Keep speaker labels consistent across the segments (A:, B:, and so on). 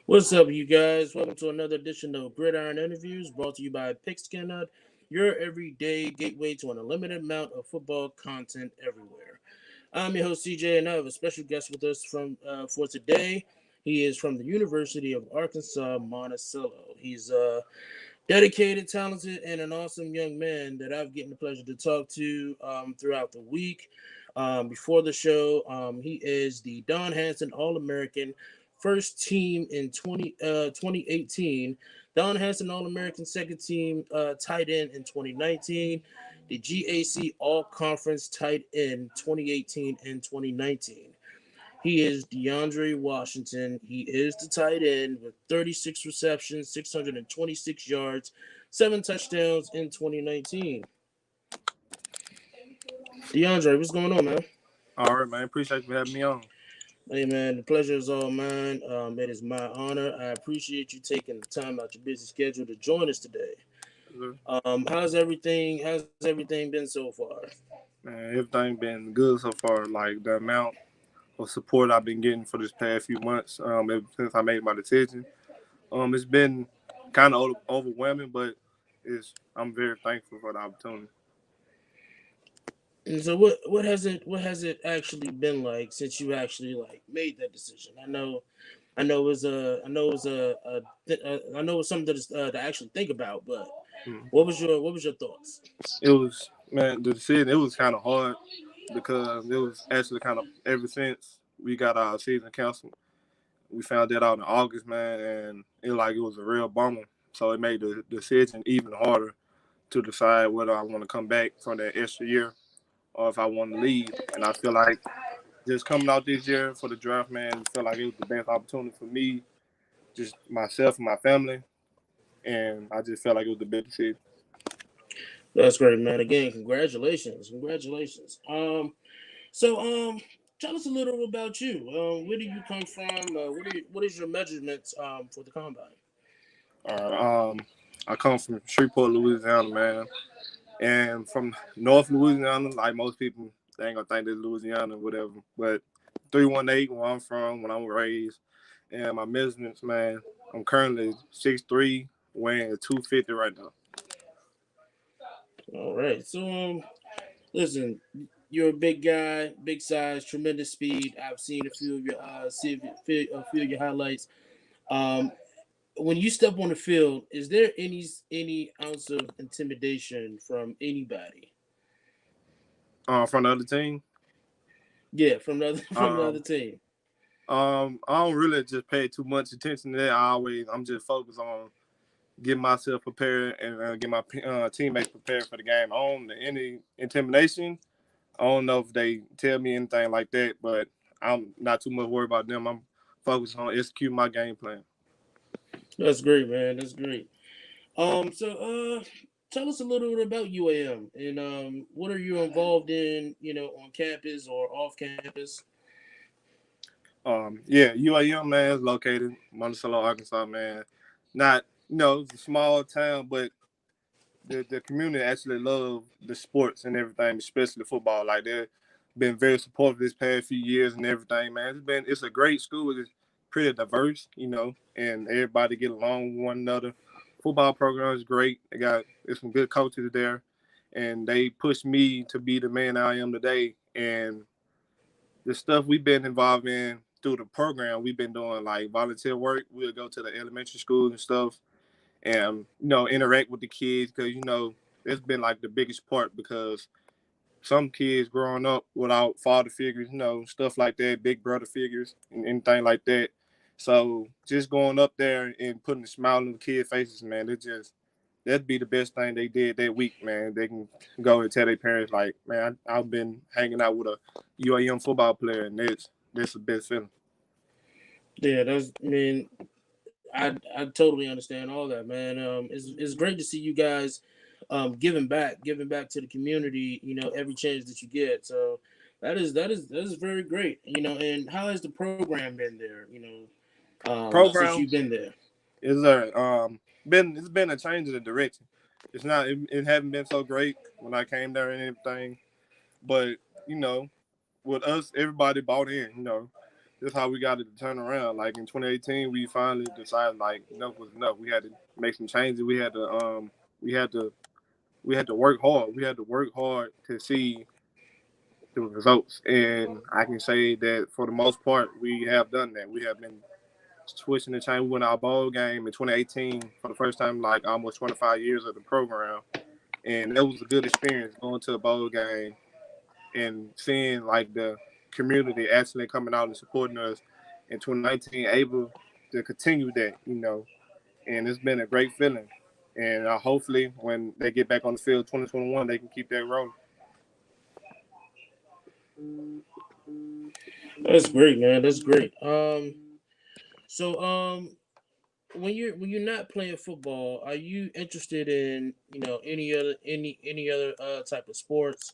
A: What's up, you guys? Welcome to another edition of Gridiron Interviews, brought to you by PigskinNut, your everyday gateway to an unlimited amount of football content everywhere. I'm your host CJ, and I have a special guest with us from for today. He is from the University of Arkansas-Monticello. He's dedicated, talented, and an awesome young man that I've gotten the pleasure to talk to throughout the week. Before the show, he is the Don Hanson All-American first team in 2018, Don Hanson All-American second team tight end in 2019, the GAC All-Conference tight end 2018 and 2019. He is DeAndre Washington. He is the tight end with 36 receptions, 626 yards, 7 touchdowns in 2019. DeAndre, what's going on, man?
B: All right, man. Appreciate you for having me on.
A: Hey, man, the pleasure is all mine. It is my honor. I appreciate you taking the time out your busy schedule to join us today. How's everything? How's everything been so far?
B: Man, everything been good so far. Like the amount of support I've been getting for this past few months, ever since I made my decision. It's been kind of overwhelming, but I'm very thankful for the opportunity.
A: And so what has it actually been like since you actually like made that decision? I know it's something to actually think about. But
B: Mm.
A: what was your thoughts?
B: It was, man, the decision. It was kind of hard because it was actually kind of ever since we got our season canceled. We found that out in August, man, and it was a real bummer. So it made the decision even harder to decide whether I want to come back from that extra year or if I want to leave. And I feel like just coming out this year for the draft, man, I felt like it was the best opportunity for me, just myself and my family. And I just felt like it was the best decision.
A: That's great, man. Again, congratulations. So tell us a little about you. Where do you come from? What is your measurements for the combine?
B: I come from Shreveport, Louisiana, man. And from North Louisiana, like most people, they ain't gonna think this Louisiana or whatever. But 318, where I'm from, when I'm raised, and my measurements, man, I'm currently 6'3", weighing 250 right now.
A: All right. So listen, you're a big guy, big size, tremendous speed. I've seen a few of your a few of your highlights. Um, when you step on the field, is there any ounce of intimidation from anybody?
B: From the other team,
A: Yeah, from the other from the other
B: um,
A: team.
B: I don't really just pay too much attention to that. I'm just focused on getting myself prepared and get my teammates prepared for the game. On any intimidation, I don't know if they tell me anything like that, but I'm not too much worried about them. I'm focused on executing my game plan.
A: That's great, man. That's great. So tell us a little bit about UAM and what are you involved in, on campus or off campus?
B: Yeah, UAM, man, is located in Monticello, Arkansas, man. Not, it's a small town, but the community actually love the sports and everything, especially football. Like they've been very supportive this past few years and everything, man. It's a great school. It's pretty diverse, and everybody get along with one another. Football program is great. There's some good coaches there, and they pushed me to be the man I am today. And the stuff we've been involved in through the program, we've been doing like volunteer work. We'll go to the elementary schools and stuff and interact with the kids because it's been like the biggest part because some kids growing up without father figures, stuff like that, big brother figures and anything like that. So just going up there and putting a smile on the kids' faces, man, that'd be the best thing they did that week, man. They can go and tell their parents like, man, I've been hanging out with a UAM football player, and that's the best feeling.
A: Yeah, I mean, I totally understand all that, man. It's great to see you guys giving back to the community, every chance that you get. So that is very great, and how has the program been there, since
B: Program
A: you've been there?
B: is it's been a change of the direction. It hadn't been so great when I came there and everything, but you know with us everybody bought in. this how we got it to turn around. Like in 2018, we finally decided like enough was enough. We had to make some changes. We had to work hard. We had to work hard to see the results. And I can say that for the most part, we have done that. We have been switching the chain. We won our bowl game in 2018 for the first time, like almost 25 years of the program. And that was a good experience going to a bowl game and seeing like the community actually coming out and supporting us in 2019, able to continue that, and it's been a great feeling. And hopefully when they get back on the field 2021, they can keep that rolling.
A: That's great, man. That's great. So when you're not playing football, are you interested in any other type of sports?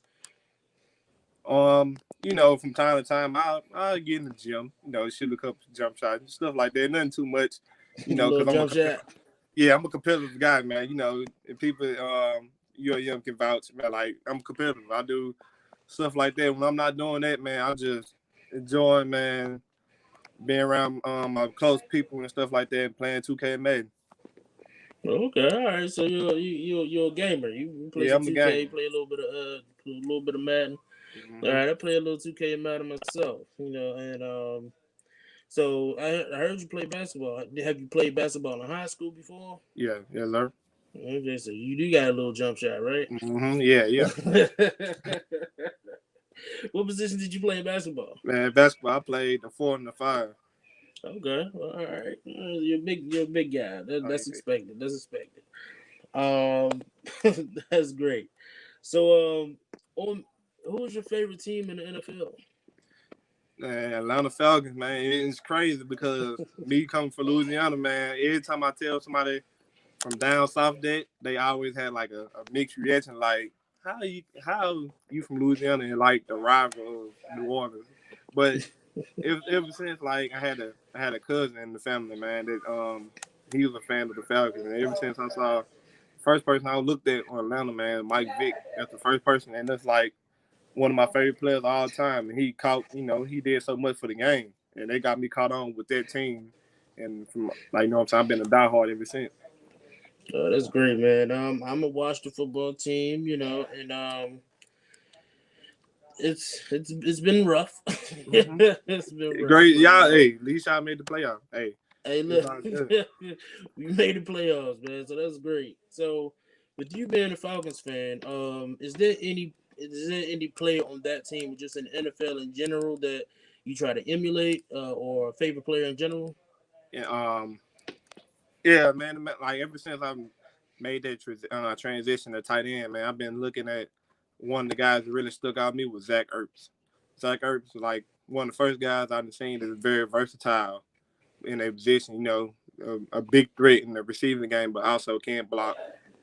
B: From time to time, I'll get in the gym, shoot a couple jump shots and stuff like that. Nothing too much,
A: A little
B: because
A: jump shot.
B: I'm a competitive guy, man. And people, you or young can vouch, man. Like I'm competitive. I do stuff like that. When I'm not doing that, man, I just enjoy, man, being around my close people and stuff like that, and playing 2K and Madden.
A: Okay, all right. So you're a gamer. You play some
B: I'm a
A: 2K,
B: gamer.
A: play a little bit of Madden.
B: Mm-hmm.
A: All right, I play a little 2K and Madden myself. And so I heard you play basketball. Have you played basketball in high school before?
B: Yeah, sir.
A: Okay, so you do got a little jump shot, right?
B: Mm-hmm. Yeah.
A: What position did you play in basketball?
B: Man, basketball, I played the 4 and the 5.
A: Okay, well, all right. You're a big guy. That's expected. That's expected. Um, that's great. So, who's your favorite team in the NFL?
B: Man, Atlanta Falcons, man, it's crazy because me coming from Louisiana, man, every time I tell somebody from down south that, they always had like a mixed reaction, like how you from Louisiana and like the rival of New Orleans. But ever since like I had a cousin in the family, man, that he was a fan of the Falcons, and ever since I saw first person I looked at on Atlanta, man, Mike Vick, that's the first person, and that's like one of my favorite players of all time. And he he did so much for the game, and they got me caught on with that team. And from like, what I'm saying, I've been a diehard ever since.
A: Oh, that's great, man. I'm a watch the football team, and it's been rough.
B: Mm-hmm.
A: It's been rough.
B: Great,
A: But,
B: y'all. Hey, at least y'all made the playoff. Hey,
A: look, we made the playoffs, man. So that's great. So, with you being a Falcons fan, is there any player on that team, just in the NFL in general, that you try to emulate, or a favorite player in general?
B: yeah, yeah, man. Like ever since I made that transition to tight end, man, I've been looking at one of the guys that really stuck out to me was Zach Ertz. Zach Ertz was like one of the first guys I've seen that is very versatile in a position, a big threat in the receiving game, but also can block.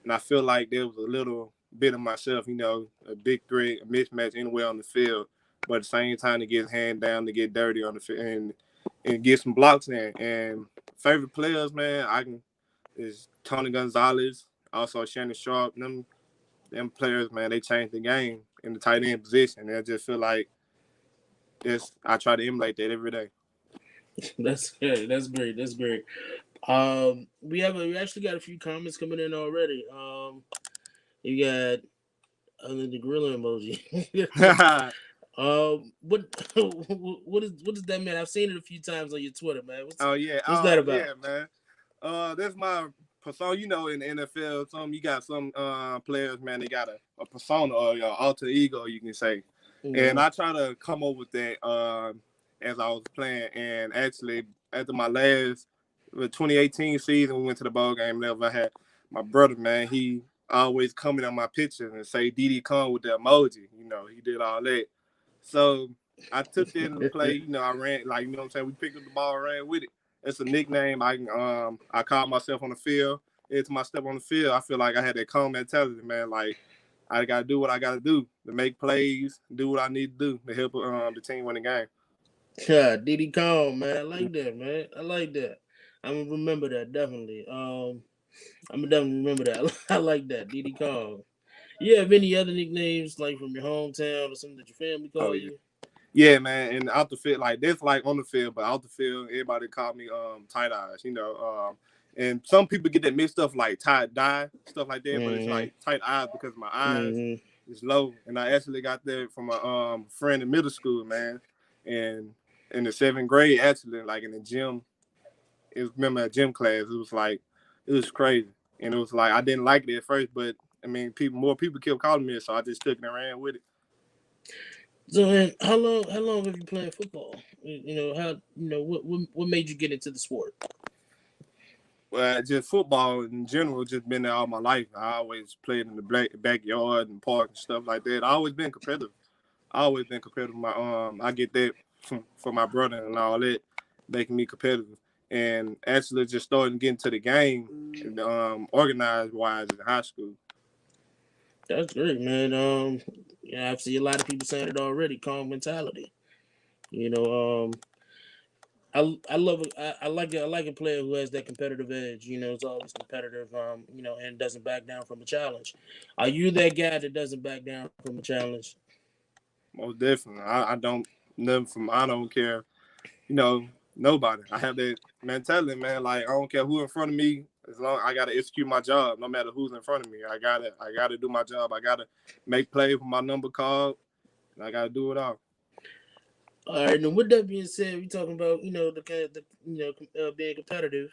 B: And I feel like there was a little bit of myself, a big threat, a mismatch anywhere on the field, but at the same time to get his hand down, to get dirty on the field and get some blocks in. And favorite players, man, is Tony Gonzalez, also Shannon Sharp. Them players, man, they changed the game in the tight end position. And I just feel like I try to emulate that every day.
A: That's good. That's great. That's great. We actually got a few comments coming in already. You got the gorilla emoji. What what does that mean? I've seen it a few times on your Twitter, man. What's that about?
B: Yeah, man. That's my persona. In the NFL, you got some players, man. They got a persona or your alter ego, you can say. Mm-hmm. And I try to come up with that as I was playing. And actually, after my last 2018 season, we went to the bowl game. I had my brother, man. He always coming on my pictures and say "DD Kong" with the emoji. He did all that. So I took that into play. I ran, like, what I'm saying? We picked up the ball, ran with it. It's a nickname. I call myself on the field. Every time I step on the field, I feel like I had that calm mentality, man. Like, I got to do what I got to do to make plays, do what I need to do to help the team win the game.
A: Yeah, Diddy Kong, man. I like that, man. I like that. I'm going to remember that, definitely. I'm going to definitely remember that. I like that, Diddy Kong. You have any other nicknames, like from your hometown or something that your family call you?
B: Yeah, man, and out the field, like this, like on the field, but out the field, everybody called me tight eyes, and some people get that mixed up like tie dye stuff like that, but it's
A: Mm-hmm.
B: like tight eyes because my eyes
A: Mm-hmm.
B: is low, and I actually got that from a friend in middle school, man, and in the 7th grade, actually, like in the gym, remember a gym class, it was crazy, and it was like I didn't like it at first, but I mean, more people kept calling me, so I just took it and ran with it.
A: So, man, how long have you played football? What made you get into the sport?
B: Well, just football in general, just been there all my life. I always played in the backyard and park and stuff like that. I always been competitive. I always been competitive. I get that from my brother and all that, making me competitive. And actually, just starting getting to the game, organized wise in high school.
A: That's great, man. Yeah, I've seen a lot of people saying it already. Calm mentality. You know, I love it. I like a player who has that competitive edge. It's always competitive. And doesn't back down from a challenge. Are you that guy that doesn't back down from a challenge?
B: Most definitely. I don't nothing from. I don't care. Nobody. I have that mentality, man. Like I don't care who in front of me, as long I gotta execute my job, no matter who's in front of me. I gotta do my job. I gotta make plays with my number called, and I gotta do it all.
A: All right. And with that being said, we talking about the kind of being competitive.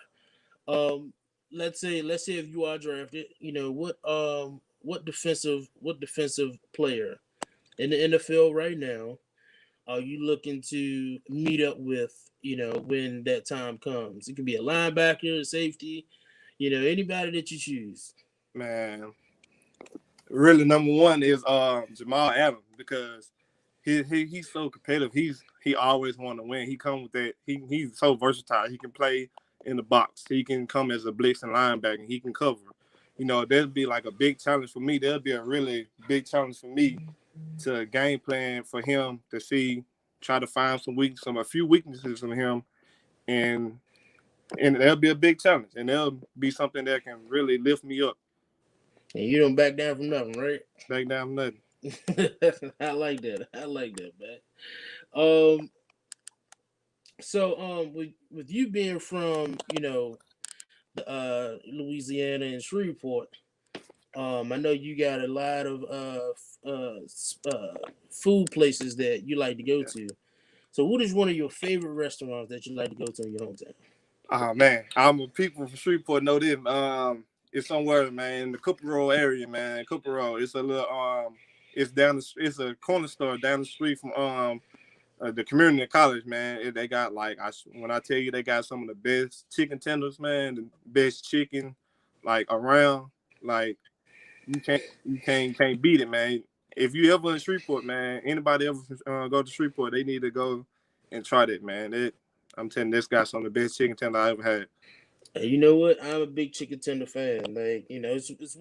A: Um, let's say if you are drafted, what defensive player in the NFL right now are you looking to meet up with, when that time comes? It could be a linebacker, a safety, anybody that you choose.
B: Man, really, number one is Jamal Adams because he's so competitive. He always want to win. He come with that. He's so versatile. He can play in the box. He can come as a blitz and linebacker. He can cover. That'd be like a big challenge for me. That'd be a really big challenge for me to game plan for him to see, try to find a few weaknesses in him, and that'll be a big challenge, and that'll be something that can really lift me up.
A: And you don't back down from nothing, right?
B: Back down nothing.
A: I like that. I like that, man. Um, with you being from, Louisiana and Shreveport, I know you got a lot of food places that you like to go
B: Yeah.
A: to. So, what is one of your favorite restaurants that you like to go to in your hometown?
B: Oh man, I'm a people from Shreveport know this. It's somewhere, man, in the Cooper Road area, man. Cooper Road. It's a little it's a corner store down the street from the community college, man. They got like when I tell you they got some of the best chicken tenders, man, the best chicken like around. Like you can't beat it, man. If you ever in Shreveport, man, anybody ever go to Shreveport, they need to go and try that, man. I'm telling you, this got some of the best chicken tender I ever had.
A: And you know what? I'm a big chicken tender fan. Like, it's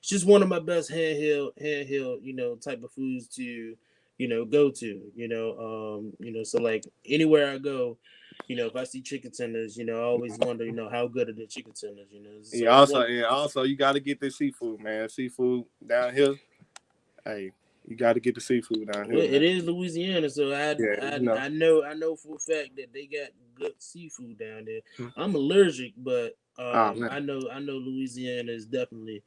A: just one of my best handheld, type of foods to, go to. So like anywhere I go, if I see chicken tenders, I always wonder, how good are the chicken tenders,
B: Yeah,
A: So it's one.
B: also you got to get the seafood, man. Seafood down here, hey, you got to get the seafood down
A: Well,
B: here,
A: it
B: man.
A: is Louisiana, so I
B: Yeah,
A: I I know for a fact that they got good seafood down there.
B: Hmm.
A: I'm allergic, but
B: Oh
A: I
B: man,
A: know Louisiana is definitely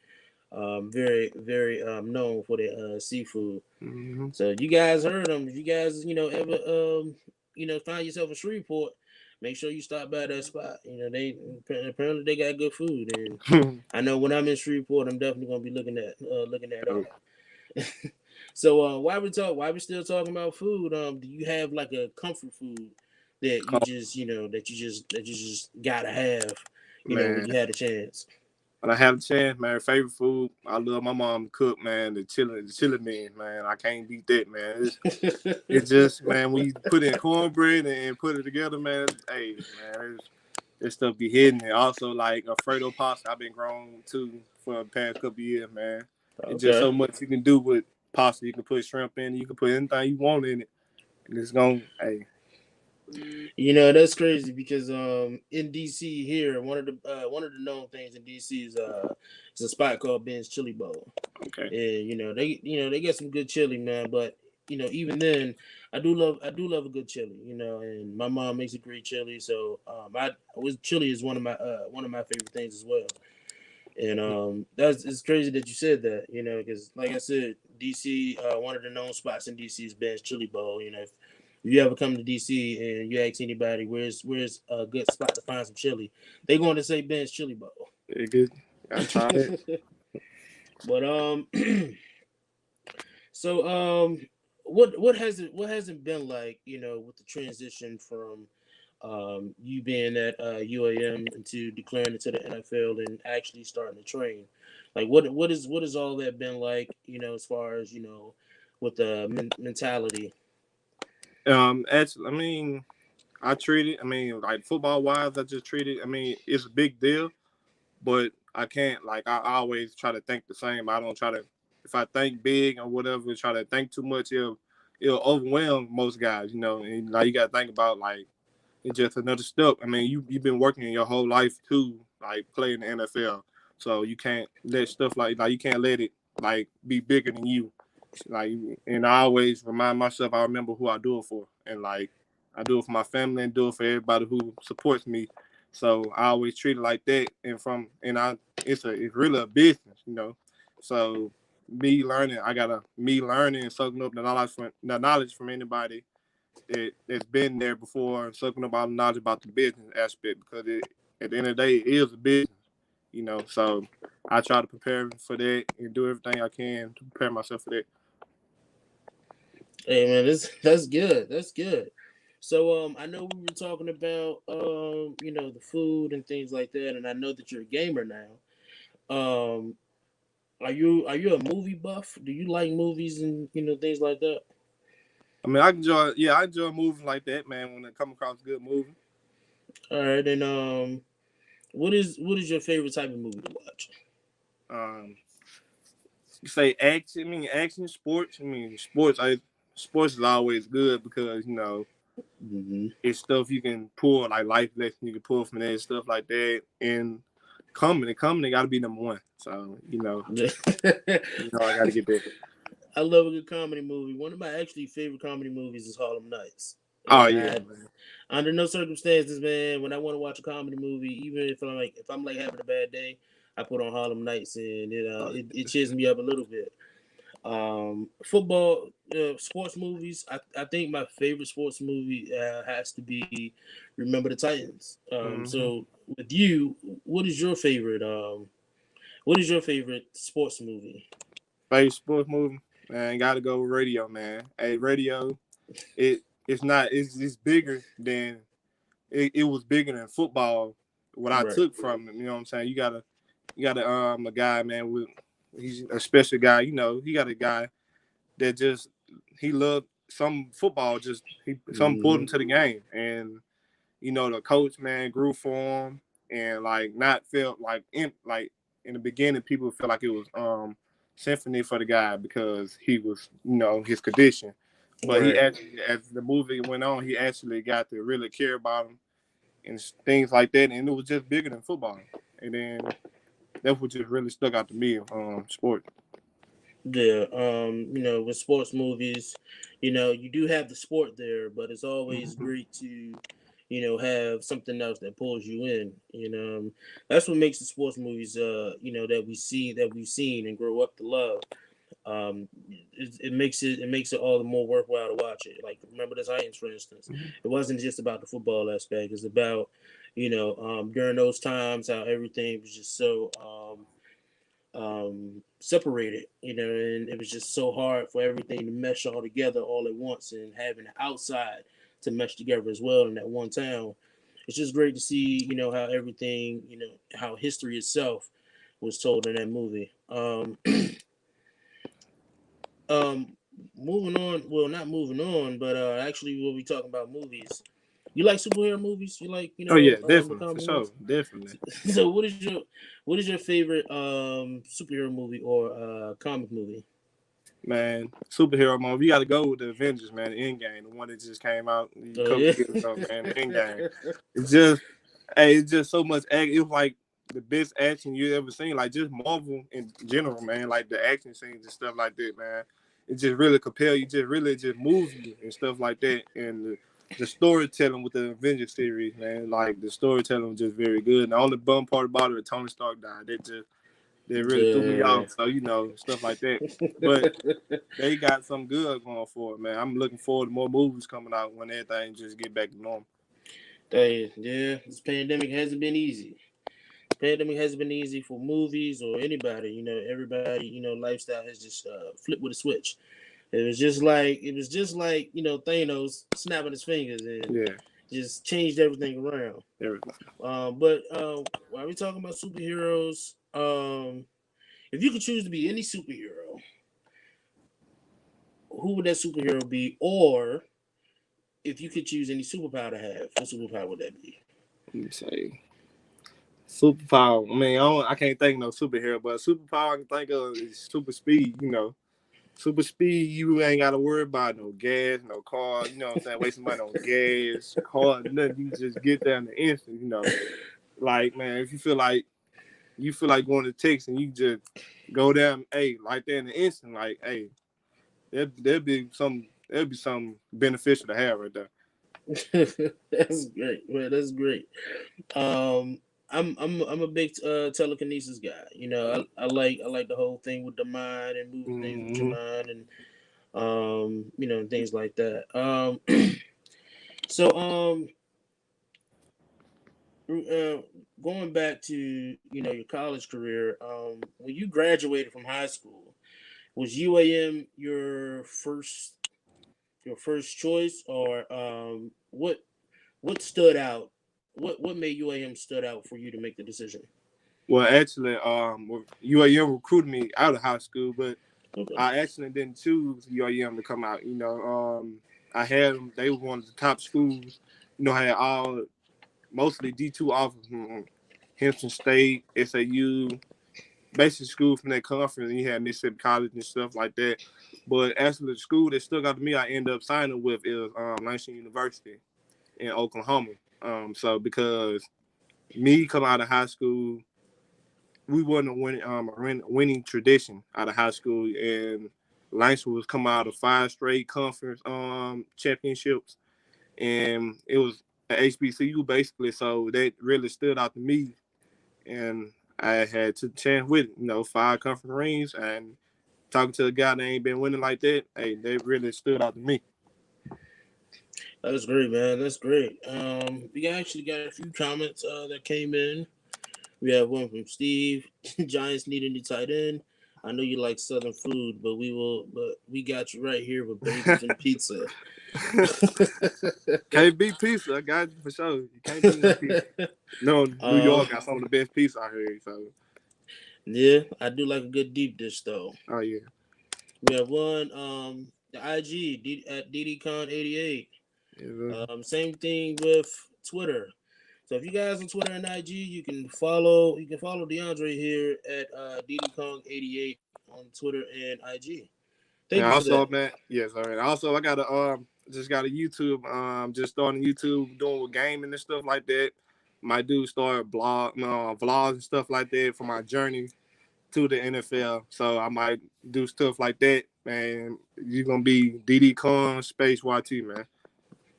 A: very very known for their seafood.
B: hmm
A: So you guys heard them. If you guys ever find yourself in Shreveport, make sure you stop by that spot. They apparently they got good food, and I know when I'm in Shreveport, I'm definitely gonna be looking that up. So why we still talking about food? Do you have like a comfort food that you just gotta have, when
B: man.
A: you had a chance?
B: When I have a chance, man, favorite food, I love my mom to cook, man. The chili beans, man. I can't beat that, man. It's just, man, when you put in cornbread and put it together, man. Hey, man, this stuff be hidden. And also, like Alfredo pasta, I've been growing too for the past couple years, man. It's just
A: Okay.
B: so much you can do with pasta. You can put shrimp in, you can put anything you want in it, and it's gonna, hey,
A: That's crazy because in DC here one of the known things in DC is a spot called Ben's Chili Bowl.
B: okay,
A: And they get some good chili, man, but even then, I do love a good chili, and my mom makes a great chili. So chili is one of my favorite things as well. And it's crazy that you said that, because like I said, DC, one of the known spots in DC is Ben's Chili Bowl. If you ever come to DC and you ask anybody where's a good spot to find some chili, they're going to say Ben's Chili Bowl.
B: It good. I tried it.
A: But so what hasn't been like, with the transition from you being at UAM into declaring into the NFL and actually starting to train? Like what is all that been like, as far as, with the mentality?
B: Actually, I mean, I treat it. I mean, like football wise, I just treat it. I mean, it's a big deal, but I can't like I always try to think the same. I don't try to if I think big or whatever, try to think too much. It'll overwhelm most guys, And like you got to think about like it's just another step. I mean, you've been working your whole life to like play in the NFL, so you can't let stuff like you can't let it like be bigger than you. Like, and I always remind myself I remember who I do it for, and like I do it for my family and do it for everybody who supports me. So I always treat it like that, it's really a business. So me learning and soaking up the knowledge from anybody that's been there before and soaking up all the knowledge about the business aspect because at the end of the day, it is a business. So I try to prepare for that and do everything I can to prepare myself for that.
A: Hey man, that's good. That's good. So I know we were talking about the food and things like that, and I know that you're a gamer now. Um, are you a movie buff? Do you like movies and things like that?
B: I mean, I enjoy movies like that, man. When I come across a good movie,
A: All right, and what is your favorite type of movie to watch?
B: um, you say action. I mean, action, sports. I mean, sports is always good because
A: Mm-hmm.
B: it's stuff you can pull like life lessons you can pull from that stuff like that. And comedy got to be number one. So I got to get that.
A: I love a good comedy movie. One of my actually favorite comedy movies is Harlem Nights.
B: Oh
A: And
B: yeah.
A: under no circumstances, man, when I want to watch a comedy movie, even if I'm having a bad day, I put on Harlem Nights and it cheers me up a little bit. Football, sports movies. I think my favorite sports movie has to be Remember the Titans.
B: Mm-hmm.
A: So with you, what is your favorite? What is your favorite sports movie?
B: Favorite sports movie, man, gotta go with Radio, man. Hey, Radio, it's not it's bigger than it was bigger than football. What I
A: Right.
B: took from it, you know what I'm saying? You got a guy, man, he's a special guy. He got a guy that just he loved some football. Just he some pulled
A: Mm-hmm.
B: him to the game, and the coach, man, grew for him, and like not felt like in the beginning people felt like it was symphony for the guy because he was his condition, but he
A: Right.
B: actually as the movie went on he actually got to really care about him and things like that, and it was just bigger than football, and then that's what just really stuck out to me sports.
A: Yeah. With sports movies, you do have the sport there, but it's always
B: Mm-hmm.
A: great to, have something else that pulls you in. That's what makes the sports movies, that we've seen and grow up to love. It makes it all the more worthwhile to watch it. Like Remember the Titans, for instance. It wasn't just about the football aspect. It's about, during those times how everything was just so separated, and it was just so hard for everything to mesh all together all at once, and having the outside to mesh together as well in that one town. It's just great to see, how everything, how history itself was told in that movie. Um, moving on. Well, not moving on, but actually, we'll be talking about movies. You like superhero movies? You like,
B: Oh yeah,
A: the
B: definitely for
A: comic
B: sure,
A: ones?
B: definitely.
A: So, what is your favorite superhero movie or comic movie?
B: Man, superhero movie. You got to go with the Avengers, man. The Endgame, the one that just came out a
A: Oh
B: couple
A: yeah.
B: years ago, man. The Endgame. It's just, hey, it's just so much action. It was like the best action you ever seen. Like just Marvel in general, man. Like the action scenes and stuff like that, man. it just really compel you, just moves you and stuff like that. And the storytelling with the Avengers series, man, like the storytelling was just very good. And the only bum part about it, Tony Stark died. They really threw me off. So stuff like that. But they got some good going for it, man. I'm looking forward to more movies coming out when everything just get back to normal.
A: Yeah, this pandemic hasn't been easy. Pandemic hasn't been easy for movies or anybody. Everybody, lifestyle has just flipped with a switch. It was just like Thanos snapping his fingers and just changed everything around. But while we talking about superheroes, if you could choose to be any superhero, who would that superhero be? Or if you could choose any superpower to have, what superpower would that be?
B: Let me say. Superpower. I mean, I can't think of no superhero, but a superpower I can think of is super speed. Super speed, you ain't got to worry about no gas, no car. You know what I'm saying? Wasting money on gas, car, nothing. You can just get there in the instant. Like, man, if you feel like going to Texas and you just go down, like that in the instant, like, there'd be some beneficial to have right there.
A: That's great, man. That's great. I'm a big telekinesis guy. I like the whole thing with the mind and moving things with your mind and things like that. So going back to your college career, when you graduated from high school, was UAM your first choice, or what stood out? What made UAM stood out for you to make the decision?
B: Well, actually, UAM recruited me out of high school, but I actually didn't choose UAM to come out. I had them; they were one of the top schools. Had all mostly D2 offers from Hampton State, SAU, basic school from that conference. And you had Mississippi College and stuff like that. But actually, the school that stuck out to me, I ended up signing with is Langston University in Oklahoma. So because me coming out of high school, we wasn't winning tradition out of high school, and Langston was coming out of 5 straight conference championships, and it was an HBCU basically. So that really stood out to me, and I had to chance with it, 5 conference rings, and talking to a guy that ain't been winning like that, they really stood out to me.
A: That's great, man. That's great. We actually got a few comments that came in. We have one from Steve. Giants need a new tight end. I know you like Southern food, but we got you right here with bagels and pizza.
B: Can't beat pizza. I got you for sure. You can't beat no pizza. No, New York got some of the best pizza I heard. So
A: yeah, I do like a good deep dish though.
B: Oh yeah.
A: We have one the IG at DDCon88. Same thing with Twitter. So if you guys on Twitter and IG, you can follow DeAndre here at DDCon88 on Twitter and IG. Thank you
B: also,
A: for that.
B: man, yes, all right. Also, I got just got a YouTube, just starting YouTube, doing with gaming and stuff like that. My dude started vlogs and stuff like that for my journey to the NFL. So I might do stuff like that, man. You're gonna be DDCon Space YT, man.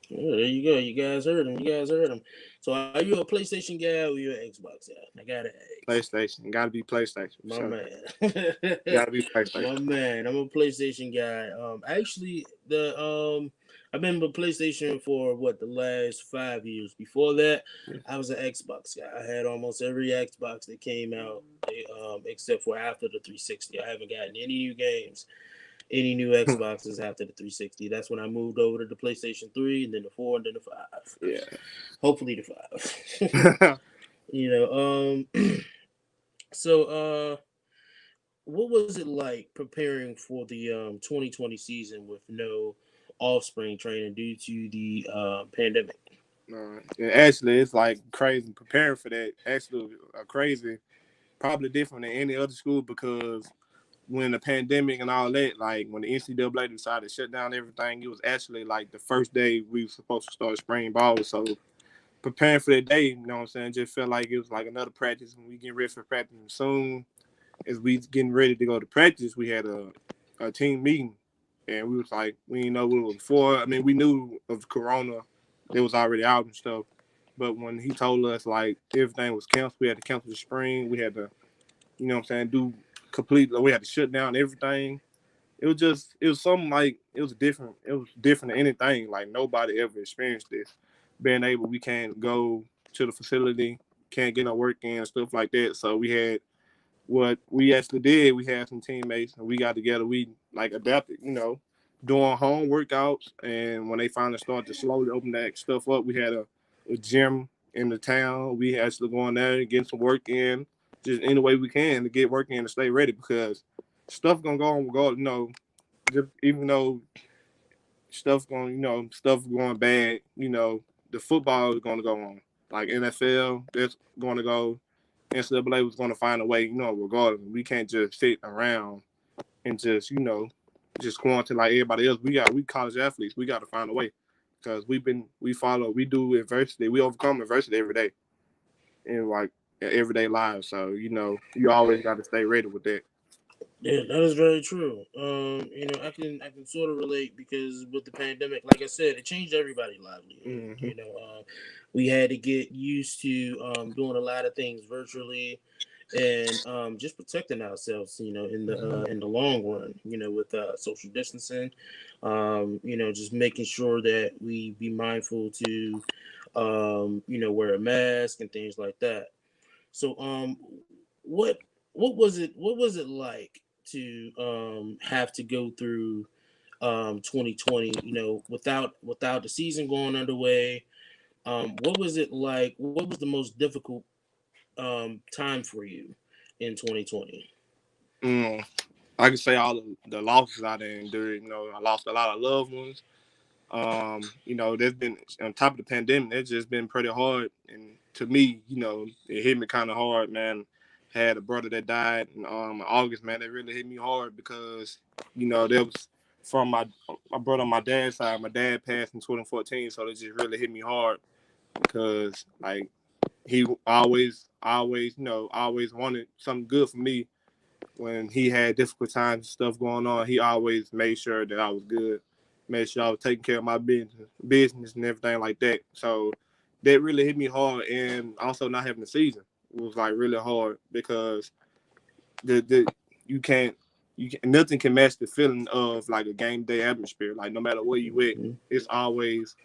A: Oh, there you go. You guys heard him. So are you a PlayStation guy or you an Xbox guy? I gotta ask.
B: PlayStation. Gotta be PlayStation.
A: My man.
B: Gotta be PlayStation.
A: My man. I'm a PlayStation guy. Actually, I've been with PlayStation for the last 5 years. Before that, I was an Xbox guy. I had almost every Xbox that came out, except for after the 360. I haven't gotten any new games, any new Xboxes after the 360. That's when I moved over to the PlayStation 3, and then the 4, and then the 5.
B: Yeah.
A: Hopefully the 5. So what was it like preparing for the 2020 season with no off-spring training due to the pandemic?
B: Actually, it's like crazy preparing for that. Actually, crazy, probably different than any other school because when the pandemic and all that, like when the NCAA decided to shut down everything, it was actually like the first day we were supposed to start spring ball. So preparing for that day, you know what I'm saying, just felt like it was like another practice. When we getting ready for practice soon, as we getting ready to go to practice, we had a team meeting and we was like, we didn't know what it was for. I mean, we knew of Corona, it was already out and stuff. But when he told us like everything was canceled, we had to cancel the spring. We had to, you know what I'm saying, do complete. We had to shut down everything. It was something like it was different than anything. Like nobody ever experienced this. Being able, we can't go to the facility, can't get no work in and stuff like that. So we had what we actually did. We had some teammates and we got together. We like adapted, doing home workouts. And when they finally started to slowly open that stuff up, we had a gym in the town. We actually going there and getting some work in, just any way we can to get work in and stay ready because stuff gonna go on regardless. Just even though stuff going bad. The football is gonna go on. Like NFL, that's gonna go. NCAA was gonna find a way. Regardless, we can't just sit around and just quarantine like everybody else. We college athletes. We got to find a way because we do adversity. We overcome adversity every day in like everyday lives. So you always got to stay ready with that.
A: Yeah, that is very true. I can sort of relate because with the pandemic, like I said, it changed everybody's livelihood.
B: Mm-hmm.
A: We had to get used to doing a lot of things virtually and just protecting ourselves. In the long run. With social distancing. Just making sure that we be mindful to, wear a mask and things like that. So, what what was it? What was it like to have to go through 2020? Without the season going underway. What was it like? What was the most difficult time for you in 2020?
B: Mm, I can say all of the losses I didn't endure. I lost a lot of loved ones. There's been on top of the pandemic, it's just been pretty hard. And to me, it hit me kind of hard, man. Had a brother that died in August, man. It really hit me hard because, that was from my brother on my dad's side. My dad passed in 2014, so it just really hit me hard because like he always wanted something good for me when he had difficult times and stuff going on. He always made sure that I was good, made sure I was taking care of my business and everything like that. So that really hit me hard, and also not having the season was like really hard because the you can't nothing can match the feeling of like a game day atmosphere. Like no matter where you at,
A: Mm-hmm.
B: it's always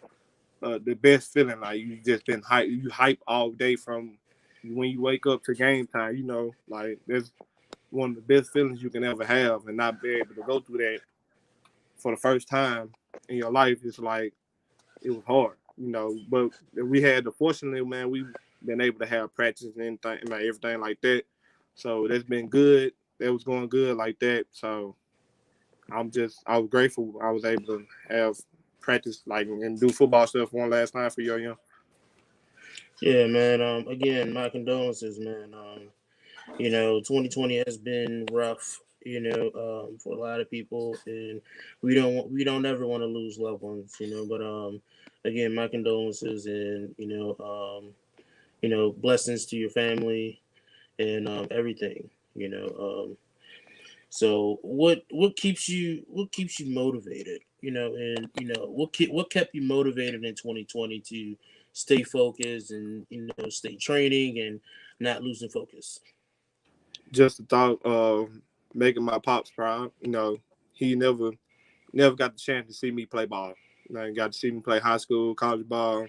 B: the best feeling. Like you just been hype, you hype all day from when you wake up to game time. Like there's one of the best feelings you can ever have, and not be able to go through that for the first time in your life. It's like it was hard, But we had the fortunately, man, we've been able to have practice and anything, like everything like that. So that's been good. That was going good like that. So I was grateful I was able to have practice like and do football stuff one last time for Yo.
A: Yeah, man. Again, my condolences, man. 2020 has been rough. For a lot of people, and we don't ever want to lose loved ones. But again, my condolences, and blessings to your family and everything. So what keeps you motivated? And what kept you motivated in 2020 to stay focused and stay training and not losing focus.
B: Just the thought of making my pops proud. He never got the chance to see me play ball. Got to see me play high school, college ball,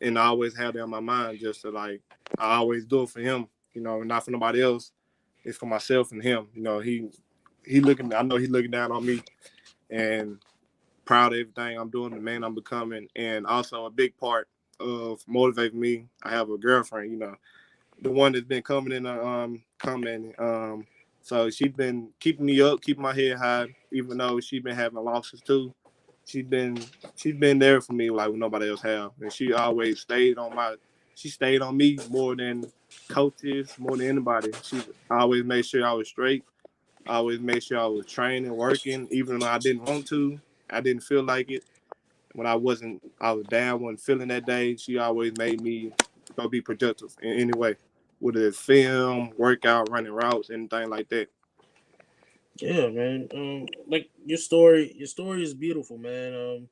B: and I always had that in my mind just to like I always do it for him. Not for nobody else. It's for myself and him. He looking. I know he looking down on me and proud of everything I'm doing, the man I'm becoming, and also a big part of motivating me. I have a girlfriend. The one that's been coming in, coming. So she's been keeping me up, keeping my head high, even though she's been having losses too. She's been she's been there for me like when nobody else have, and she stayed on me more than coaches, more than anybody. She always made sure I was straight. I always made sure I was training, working, even when I didn't want to. I didn't feel like it. When I was down, wasn't feeling that day. She always made me go be productive in any way, whether it's film, workout, running routes, anything like that.
A: Yeah, man. Like your story is beautiful, man.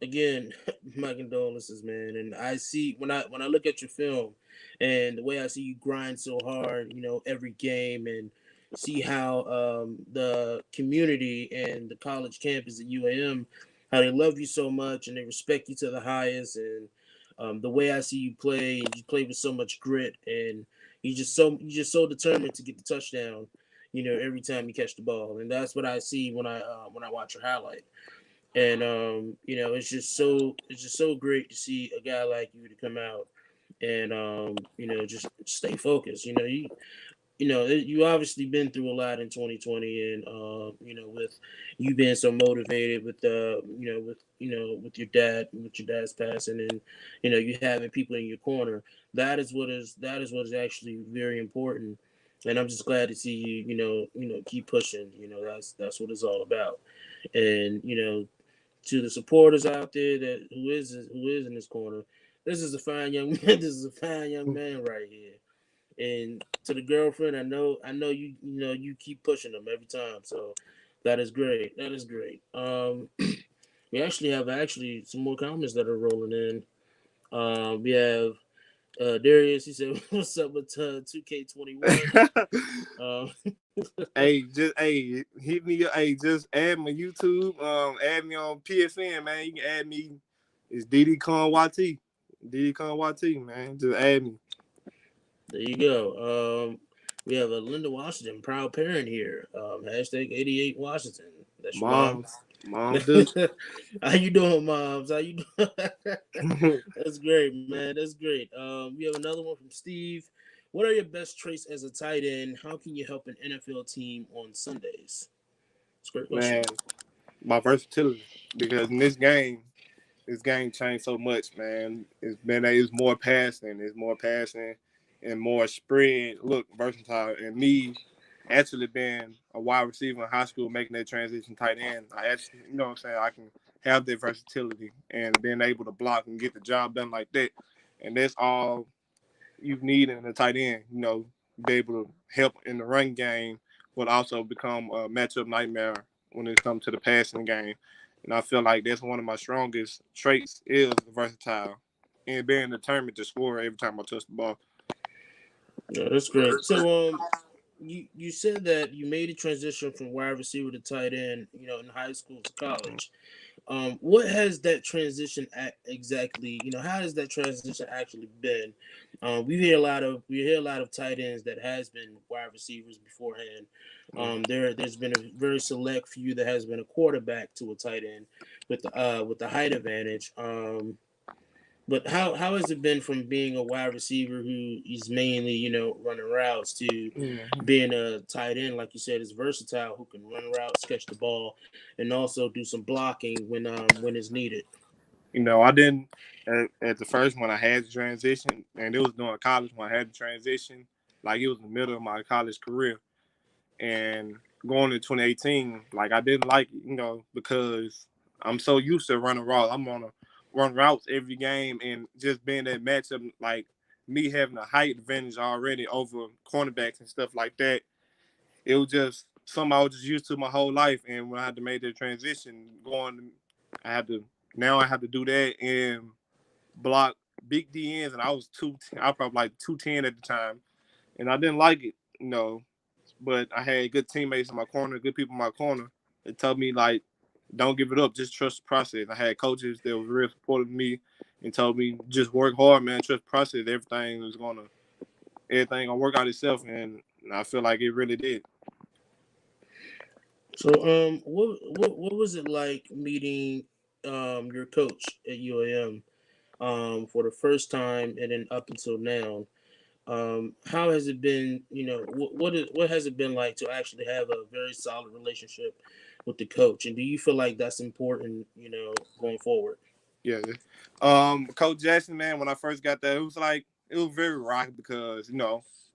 A: Again, my condolences, man. And I see when I look at your film, and the way I see you grind so hard, every game, and see how the community and the college campus at UAM, how they love you so much and they respect you to the highest, and the way I see you play, and you play with so much grit, and you just so determined to get the touchdown, every time you catch the ball, and that's what I see when I watch your highlight. And it's just so great to see a guy like you to come out and just stay focused. You obviously been through a lot in 2020, and with you being so motivated with your dad's passing, and you having people in your corner. That is what is actually very important. And I'm just glad to see you keep pushing. That's what it's all about. And to the supporters out there that who is in this corner. This is a fine young man. This is a fine young man right here. And to the girlfriend, I know you keep pushing them every time. So that is great. That is great. We actually have some more comments that are rolling in. We have Darius. He said, "What's up with 2K21?" Um,
B: Hit me. Hey, just add me YouTube. Add me on PSN, man. You can add me. It's DD Con YT. DD Con YT, man. Just add me.
A: there you go. We have a Linda Washington, proud parent here. Hashtag 88 Washington. That's your mom.
B: Mom, do.
A: How you doing, moms? How you doing? That's great, man. That's great. We have another one from Steve. What are your best traits as a tight end? How can you help an NFL team on Sundays? It's a great question.
B: Man, my versatility. Because in this game changed so much, man. It's more passing, and more spread. Look, versatile, and me actually being a wide receiver in high school, making that transition tight end. I actually, what I'm saying, I can have that versatility and being able to block and get the job done like that, and that's all you need in a tight end. Be able to help in the run game, but also become a matchup nightmare when it comes to the passing game. And I feel like that's one of my strongest traits is versatile and being determined to score every time I touch the ball.
A: Yeah, that's great. So, you said that you made a transition from wide receiver to tight end, in high school to college. What has that transition exactly? How has that transition actually been? We hear a lot of tight ends that has been wide receivers beforehand. There's been a very select few that has been a quarterback to a tight end with the height advantage. But how has it been from being a wide receiver who is mainly running routes to
B: Mhm.
A: being a tight end, like you said, is versatile, who can run routes, catch the ball, and also do some blocking when it's needed.
B: I didn't at the first when I had the transition, and it was during college when I had the transition, like it was in the middle of my college career, and going to 2018, like I didn't like it, because I'm so used to running routes. I'm gonna run routes every game, and just being that matchup, like me having a height advantage already over cornerbacks and stuff like that. It was just something I was just used to my whole life, and when I had to make that transition, I had to now I have to do that and block big DNs, and I was probably like 210 at the time, and I didn't like it, but I had good teammates in my corner, good people in my corner that told me like, don't give it up, just trust the process. I had coaches that were real supportive of me and told me just work hard, man, trust the process. Everything gonna work out itself, and I feel like it really did.
A: So, what was it like meeting your coach at UAM for the first time and then up until now? How has it been? What has it been like to actually have a very solid relationship with the coach, and do you feel like that's important? Going forward.
B: Yeah. Coach Jackson, man, when I first got there, it was very rocky because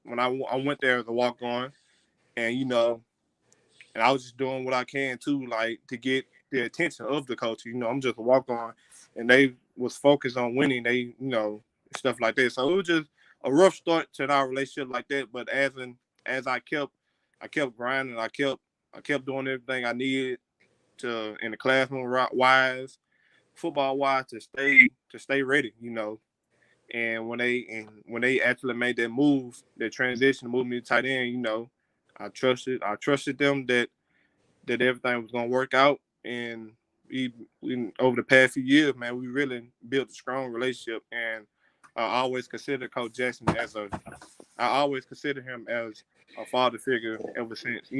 B: when I went there as a walk on, and and I was just doing what I can too, like to get the attention of the coach. I'm just a walk on, and they was focused on winning. They, stuff like that. So it was just a rough start to our relationship like that. But as I kept I kept grinding. I kept doing everything I needed to in the classroom wise, football wise to stay ready. And when they actually made that move, that transition, move me to tight end, I trusted them that everything was gonna work out. And we over the past few years, man, we really built a strong relationship. And I always consider Coach Jackson I always consider him as a father figure ever since.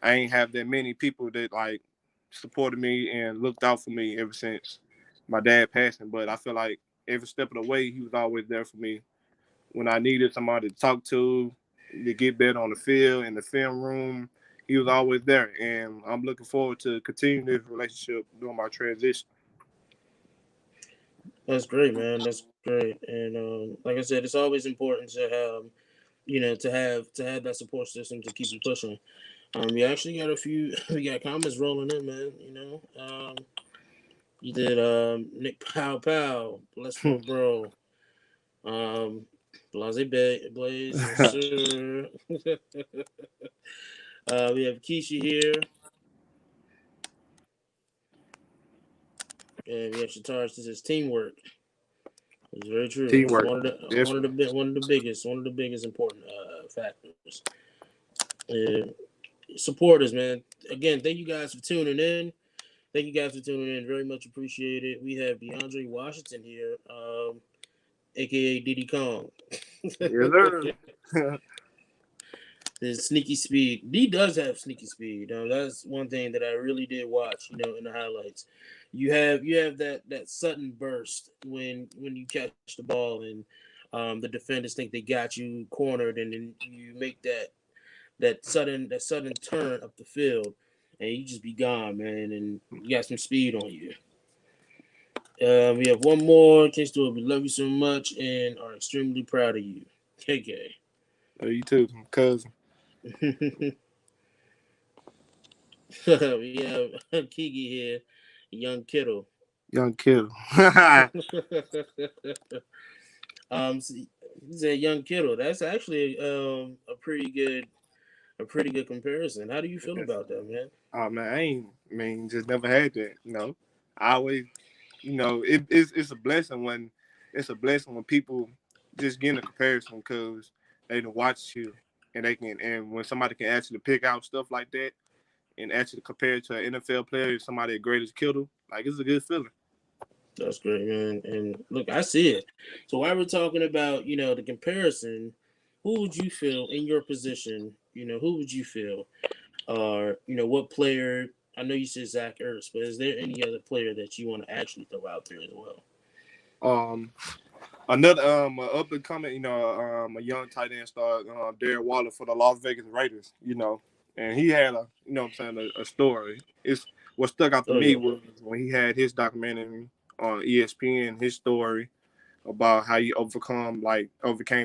B: I ain't have that many people that like supported me and looked out for me ever since my dad passing. But I feel like every step of the way, he was always there for me when I needed somebody to talk to get better on the field, in the film room. He was always there, and I'm looking forward to continuing this relationship during my transition.
A: That's great, man. That's great. And like I said, it's always important to have to have that support system to keep you pushing. We actually got a few we got comments rolling in, man. You did Nick Pow Pow, bless my bro. Um Blaze, yes sir. We have Keisha here, and we have Shatars. This is teamwork. It's very true. It's
B: Teamwork, yes.
A: one of the biggest important factors. And supporters, man. Again, thank you guys for tuning in. Thank you guys for tuning in. Very much appreciated. We have DeAndre Washington here, aka Diddy Kong.
B: Yes, sir.
A: His sneaky speed. D does have sneaky speed. That's one thing that I really did watch. In the highlights, you have that sudden burst when you catch the ball and the defenders think they got you cornered, and then you make that sudden turn up the field, and you just be gone, man. And you got some speed on you. We have one more. Ken Stewart, we love you so much and are extremely proud of you. KK.
B: You too, cousin.
A: We have Kiki here, young kiddo.
B: Young kid.
A: He's a young kiddo. That's actually a pretty good comparison. How do you feel about that, man?
B: Oh man, just never had that. I always, it's a blessing when people just get a comparison because they can watch you and when somebody can actually pick out stuff like that and actually compare it to an NFL player, somebody as great as Kittle, like it's a good feeling.
A: That's great, man. And look, I see it. So while we're talking about, the comparison, who would you feel in your position? Who would you feel? Or, what player? I know you said Zach Ertz, but is there any other player that you want to actually throw out there as well?
B: Um, Another up and coming, a young tight end star, Darren Waller for the Las Vegas Raiders, and he had what I'm saying, a story. It's what stuck out to
A: Oh
B: me
A: yeah.
B: was when he had his documentary on ESPN, his story about how he overcame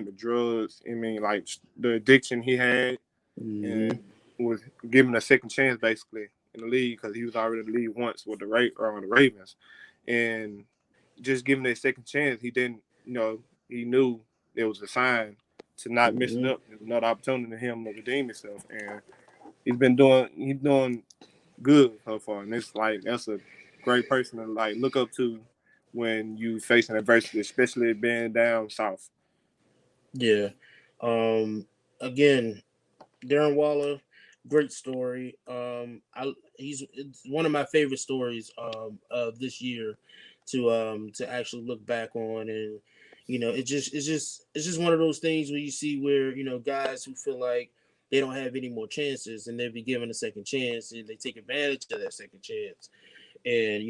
B: the drugs. I mean, like the addiction he had,
A: Mm-hmm.
B: and was given a second chance basically in the league because he was already in the league once with the Ravens, and just given a second chance, he didn't. He knew it was a sign to not mess it
A: Mm-hmm.
B: up. It was another opportunity for him to redeem himself, and he's doing good so far. And it's like that's a great person to like look up to when you facing adversity, especially being down south.
A: Yeah. Um. Again, Darren Waller, great story. It's one of my favorite stories of this year to actually look back on. And it's just one of those things where you see where guys who feel like they don't have any more chances and they'll be given a second chance and they take advantage of that second chance and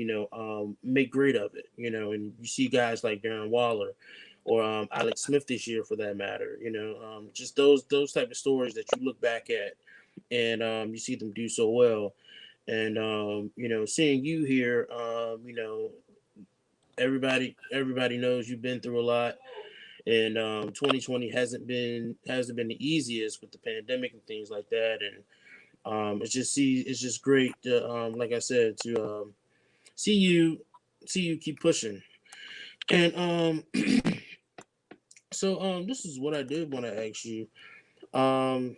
A: make great of it. And you see guys like Darren Waller or Alex Smith this year, for that matter. Just those type of stories that you look back at and you see them do so well. And seeing you here, everybody knows you've been through a lot, and 2020 hasn't been the easiest with the pandemic and things like that. And it's just great to like I said to see you keep pushing. And so this is what I did want to ask you. Um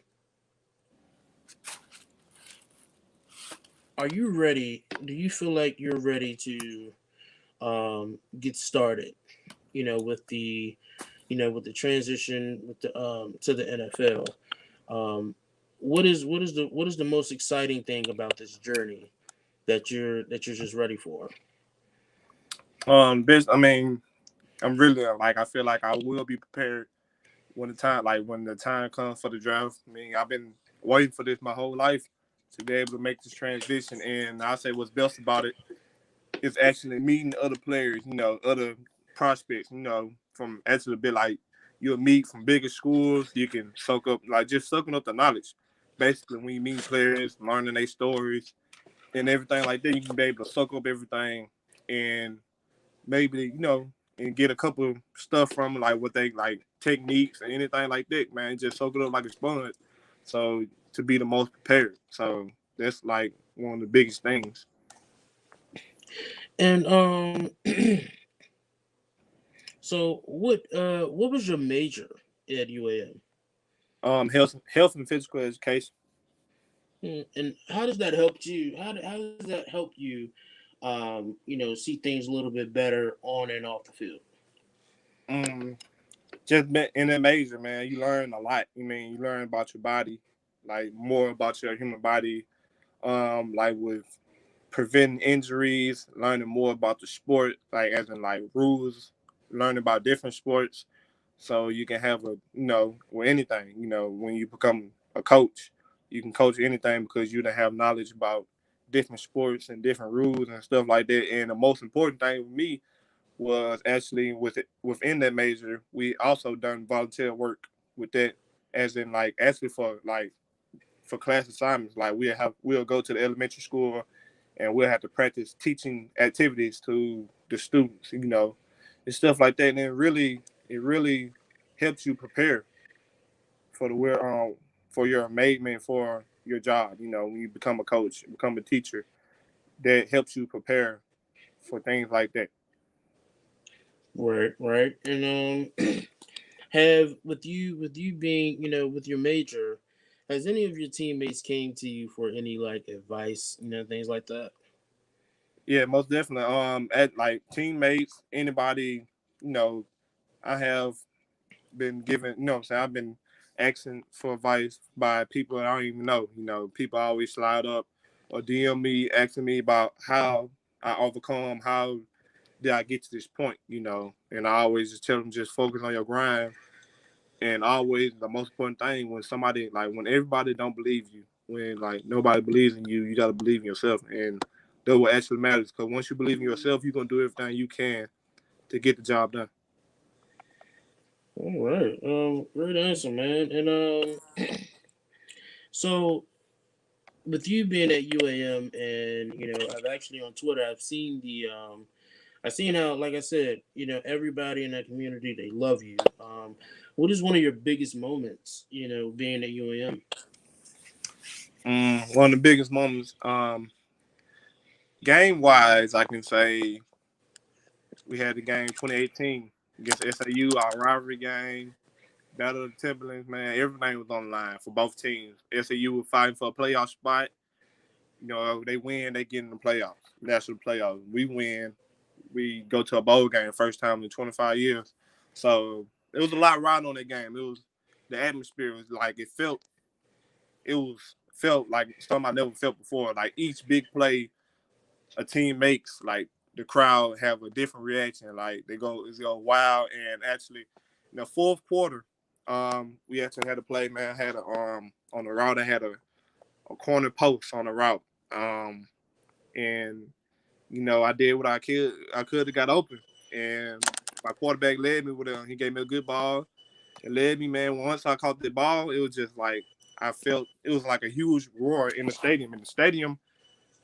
A: are you ready? Do you feel like you're ready to get started? With the transition with the to the NFL. Um, what is the most exciting thing about this journey that you're just ready for?
B: This, I mean, I'm really like I feel like I will be prepared when the time comes for the draft. I mean, I've been waiting for this my whole life to be able to make this transition, and I say what's best about it is actually meeting other players, other prospects, from actually be like you'll meet from bigger schools. You can soak up like just soaking up the knowledge. Basically, when you meet players, learning their stories and everything like that, you can be able to soak up everything and maybe and get a couple stuff from like what they like techniques and anything like that. Man, just soak it up like a sponge. So to be the most prepared. So that's like one of the biggest things.
A: And so what was your major at UAM?
B: Health and physical education.
A: And how does that help you? How does that help you? See things a little bit better on and off the field.
B: Um, just in that major, man, you learn a lot. I mean, you learn about your body, like more about your human body. Like with preventing injuries, learning more about the sport, like as in like rules, learning about different sports, so you can have with anything. When you become a coach, you can coach anything because you don't have knowledge about different sports and different rules and stuff like that. And the most important thing with me was actually within that major, we also done volunteer work with that, as in like actually for class assignments. Like we'll go to the elementary school and we'll have to practice teaching activities to the students, and stuff like that. And it really helps you prepare for for your enablement for your job. When you become a coach, become a teacher, that helps you prepare for things like that.
A: Right, right. And have with you being with your major, has any of your teammates came to you for any like advice, things like that?
B: Yeah, most definitely. At like teammates, anybody, you know, I have been given, what I'm saying, I've been asking for advice by people that I don't even know. People always slide up or DM me asking me about how I overcome, how did I get to this point, and I always just tell them just focus on your grind. And always the most important thing when somebody like when everybody don't believe you, when like nobody believes in you, you gotta believe in yourself, and that what actually matters. Because once you believe in yourself, you're gonna do everything you can to get the job done.
A: All right. Great answer, man. And so with you being at UAM, and I've actually on Twitter, I've seen how, like I said, everybody in that community, they love you. What is one of your biggest moments, being at UAM?
B: One of the biggest moments, game wise, I can say we had the game 2018 against SAU, our rivalry game. Battle of the Timberlands, man, everything was on the line for both teams. SAU was fighting for a playoff spot. They win, they get in the playoffs, national playoffs. We win, we go to a bowl game, first time in 25 years. So it was a lot riding on that game. It was the atmosphere was like it felt like something I never felt before. Like each big play a team makes, like the crowd have a different reaction. Like it's go wild. And actually, in the fourth quarter, we actually had a play. Man, I had on the route. I had a corner post on the route. And I did what I could have got open, and my quarterback led me with he gave me a good ball and led me, man. Once I caught the ball, it was just like I felt it was like a huge roar in the stadium. And the stadium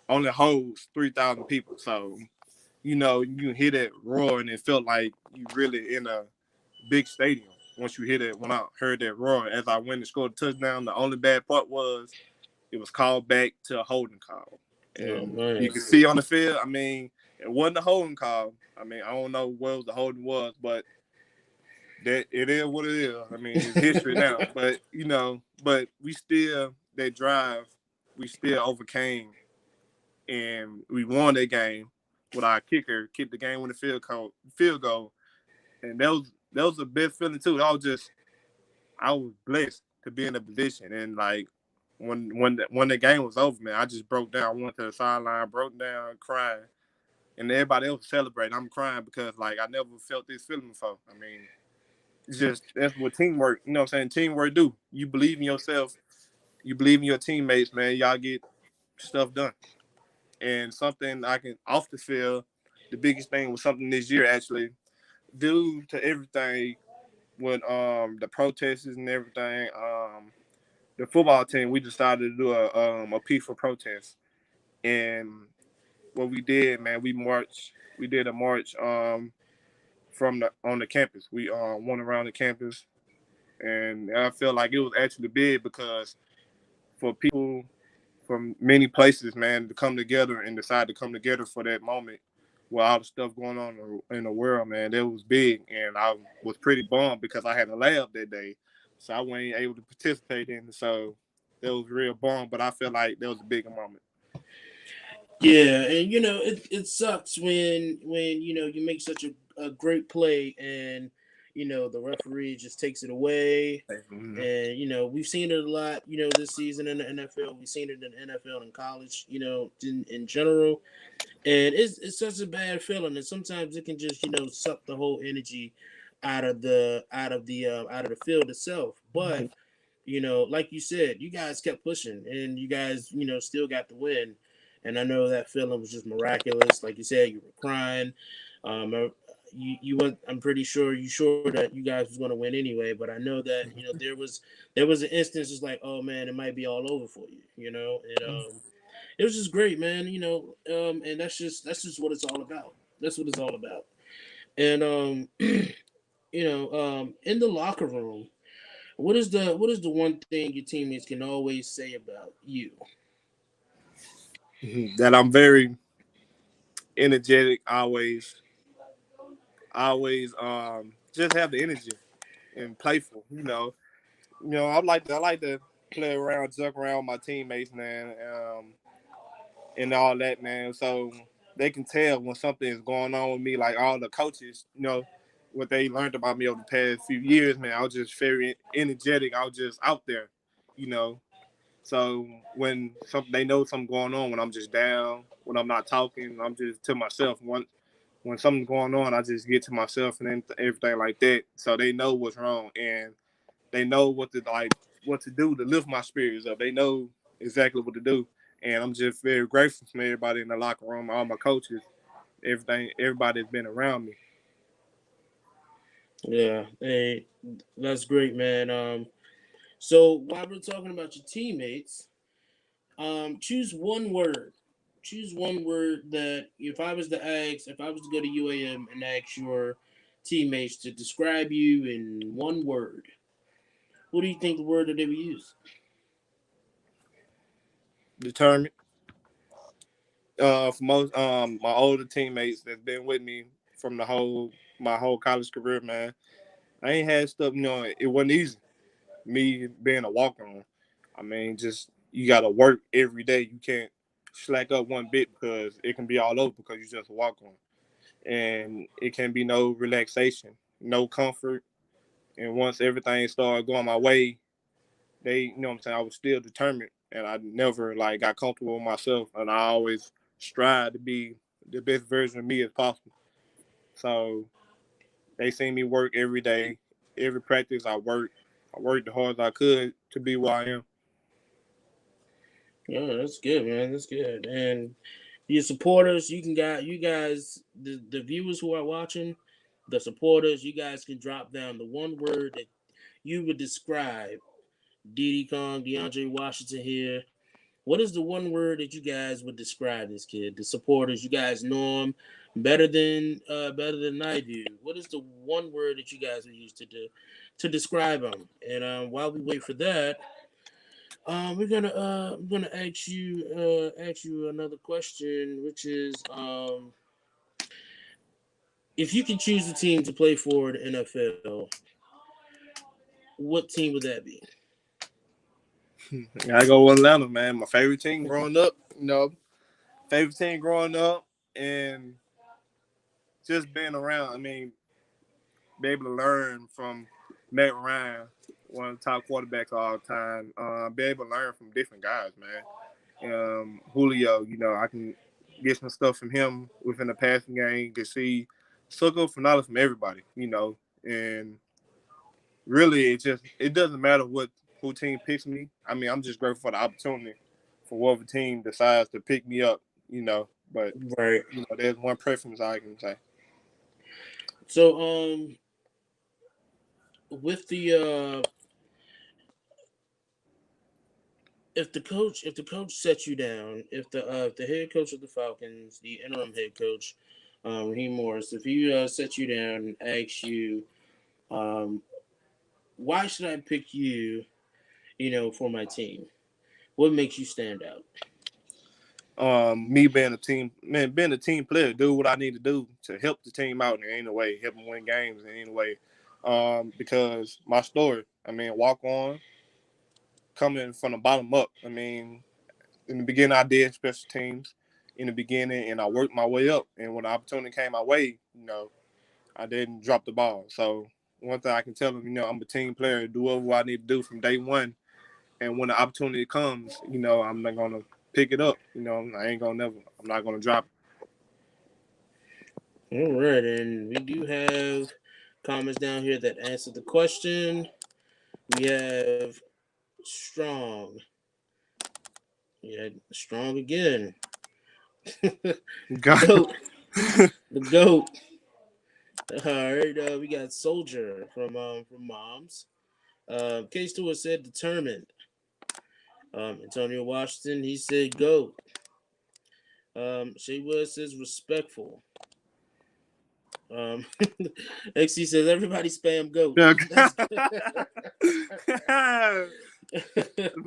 B: only holds 3,000 people, so you can hear that roar, and it felt like you really in a big stadium. Once you hear that, when I heard that roar, as I went and scored a touchdown, the only bad part was it was called back to a holding call.
A: Oh
B: And you
A: man.
B: can see on the field, I mean, it wasn't a holding call. I mean, I don't know what the holding was, but that it is what it is. I mean, it's history now. But but we still that drive, we still overcame and we won that game with our kicker kicked the game winning field goal, and that was the best feeling too. I was blessed to be in a position, and like when the game was over, man, I just broke down. I went to the sideline, broke down, crying, and everybody else was celebrating. I'm crying because like I never felt this feeling before. I mean, it's just that's what teamwork. You know what I'm saying? Teamwork do. You believe in yourself. You believe in your teammates, man. Y'all get stuff done. And something I can off the field, the biggest thing was something this year actually, due to everything with the protests and everything. The football team we decided to do a peaceful protest, and what we did, man, we marched. We did a march from the on the campus. We went around the campus, and I feel like it was actually big because for people from many places, man, to come together and decide to come together for that moment with all the stuff going on in the world, man, that was big. And I was pretty bummed because I had a lab that day, so I wasn't able to participate in it. So that was real bummed, but I feel like that was a bigger moment.
A: Yeah, and it sucks when you make such a great play and the referee just takes it away.
B: Mm-hmm.
A: And we've seen it a lot, this season in the NFL. We've seen it in the NFL and college, in general. And it's such a bad feeling, and sometimes it can just suck the whole energy out of the field itself. But like you said, you guys kept pushing, and you guys still got the win. And I know that feeling was just miraculous. Like you said, you were crying. You went. I'm pretty sure that you guys was going to win anyway. But I know that there was an instance it's like, oh man, it might be all over for you. And it was just great, man. And that's just what it's all about. That's what it's all about. And in the locker room, what is the one thing your teammates can always say about you?
B: That I'm very energetic, always just have the energy and playful. I like to play around, joke around with my teammates, man, and all that, man. So they can tell when something is going on with me. Like all the coaches, what they learned about me over the past few years, man. I was just very energetic. I was just out there, you know. So when they know something going on, when I'm just down, when I'm not talking, I'm just to myself. When something's going on, I just get to myself and then everything like that. So they know what's wrong and they know what to do to lift my spirits up. They know exactly what to do. And I'm just very grateful for everybody in the locker room, all my coaches, everybody that's been around me.
A: Yeah, hey, that's great, man. So while we're talking about your teammates, choose one word. Choose one word that if I was to go to UAM and ask your teammates to describe you in one word, what do you think the word that they would use?
B: Determined. For most my older teammates that's been with me from my whole college career, man, I ain't had stuff. It wasn't easy. Me being a walk on. I mean, just you got to work every day. You can't slack up one bit because it can be all over because you just walk on, and it can be no relaxation, no comfort. And once everything started going my way, what I'm saying, I was still determined, and I never like got comfortable with myself, and I always strive to be the best version of me as possible. So they seen me work every day, every practice I worked. I worked the hard as I could to be where I am.
A: Yeah, that's good, man. That's good. And your supporters, you guys, the viewers who are watching, the supporters, you guys can drop down the one word that you would describe Diddy Kong, DeAndre Washington here. What is the one word that you guys would describe this kid? The supporters, you guys know him better than I do. What is the one word that you guys would use to describe him? And while we wait for that, I'm gonna ask you another question, which is if you can choose a team to play for the NFL, what team would that be?
B: I go with Atlanta, man. My favorite team growing up. favorite team growing up, and just being around. I mean, be able to learn from Matt Ryan, one of the top quarterbacks of all time. Be able to learn from different guys, man. Julio, I can get some stuff from him within the passing game. You can see suck up for knowledge from everybody, and really it doesn't matter who team picks me. I mean, I'm just grateful for the opportunity for whatever team decides to pick me up, But
A: Right.
B: there's one preference I can say.
A: So with the if the coach sets you down, if the head coach of the Falcons, the interim head coach, Raheem Morris, if he sets you down and asks you, um, why should I pick you, for my team? What makes you stand out?
B: Me being a team player, do what I need to do to help the team out in any way, help them win games in any way. Because my story, walk on, coming from the bottom up. In the beginning, I did special teams in the beginning, and I worked my way up. And when the opportunity came my way, I didn't drop the ball. So one thing I can tell them, I'm a team player. Do whatever I need to do from day one. And when the opportunity comes, I'm not gonna pick it up. I'm not gonna drop
A: All right, and we do have comments down here that answer the question. We have strong. Yeah, strong again.
B: it.
A: The goat. The goat. All right, we got soldier from moms. K Stewart said determined. Antonio Washington, he said goat. Shea Wood says respectful. Um, XC says everybody spam goat. That's
B: That's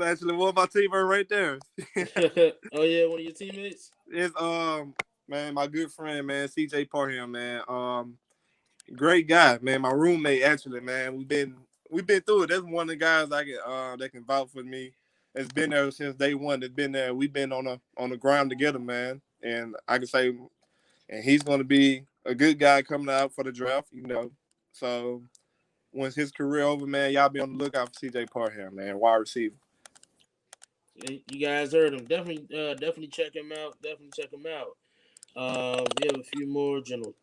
B: actually one of my teammates right there.
A: Oh yeah, one of your teammates.
B: It's man, my good friend, man, CJ Parham, man. Great guy, man. My roommate, actually, man. We've been through it. That's one of the guys that can vouch for me. It's been there since day one. That's been there. We've been on the ground together, man. And I can say, and he's going to be a good guy coming out for the draft, So once his career over, man, y'all be on the lookout for CJ Parham, man, wide receiver.
A: You guys heard him. Definitely check him out. Definitely check him out. We have a few more. General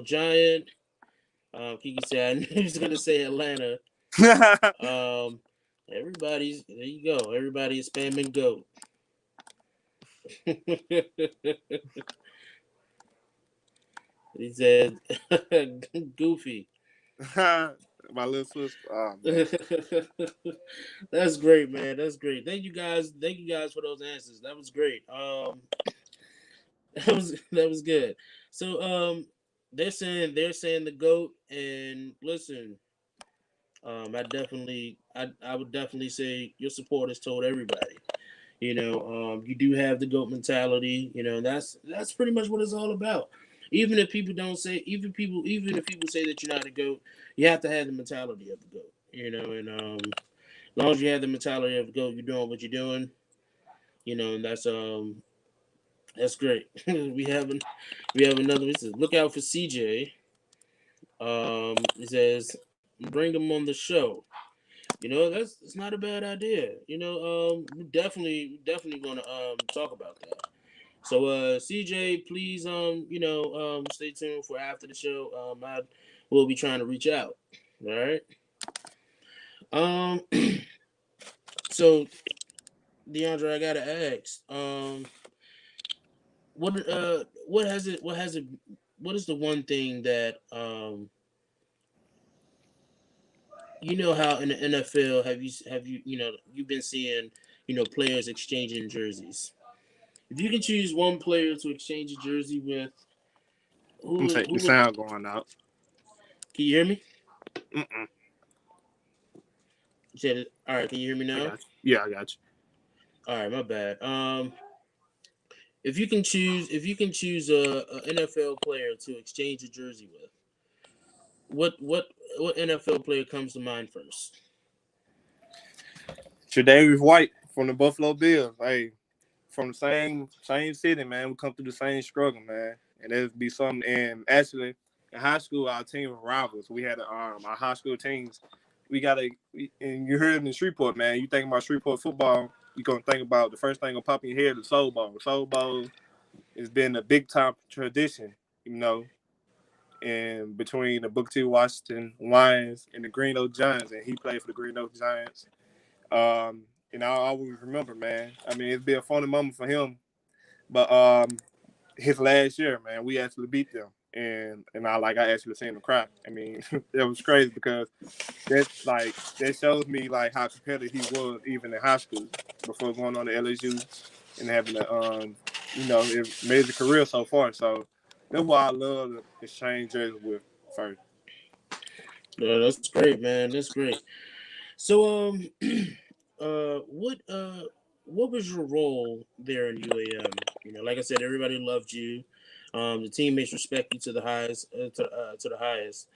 A: Giant. Kiki said I knew he was gonna say Atlanta. Um, everybody's there. You go. Everybody is spamming goat. He said goofy.
B: My little sister. Oh, man.
A: That's great, man. That's great. Thank you guys. Thank you guys for those answers. That was great. That was good. So they're saying the goat, and listen, I would definitely say your supporters told everybody. You do have the goat mentality. That's pretty much what it's all about. Even if people don't say, even if people say that you're not a goat, you have to have the mentality of the goat. And as long as you have the mentality of the goat, you're doing what you're doing. And that's great. we have another. It says, look out for CJ. It says, bring him on the show. That's it's not a bad idea. We're definitely gonna talk about that. So CJ, please stay tuned for after the show. I will be trying to reach out. All right. Um so DeAndre, I gotta ask, what is the one thing that how in the NFL you've been seeing players exchanging jerseys. If you can choose one player to exchange a jersey with,
B: I'm
A: who
B: taking
A: who
B: the
A: would?
B: sound going out.
A: Can you hear me?
B: Mm-mm.
A: You said it. All right. Can you hear me
B: I
A: now?
B: got you. Yeah, I got
A: All right. My bad. If you can choose a NFL player to exchange a jersey with, what NFL player comes to mind first?
B: you. Tre'Davious White from the Buffalo Bills. Hey, from the same city, man. We come through the same struggle, man. And it'd be something. And actually, in high school, our team was rivals. We had our high school teams. And you heard it in Shreveport, man. You think about Shreveport football, you're gonna think about the first thing gonna pop in your head is Soul Bowl. Soul Bowl has been a big time tradition, you know, and between the Booker T. Washington Lions and the Green Oak Giants, and he played for the Green Oak Giants. And I always remember, man. I mean, it'd be a funny moment for him, but his last year, man, we actually beat them, and I actually seen him cry. I mean, it was crazy because that shows me like how competitive he was even in high school before going on to LSU and having it made his career so far. So that's why I love the exchange jerseys with first.
A: Yeah, that's great, man. That's great. So, what was your role there in UAM? Like I said, everybody loved you. The teammates respect you to the highest. To the highest.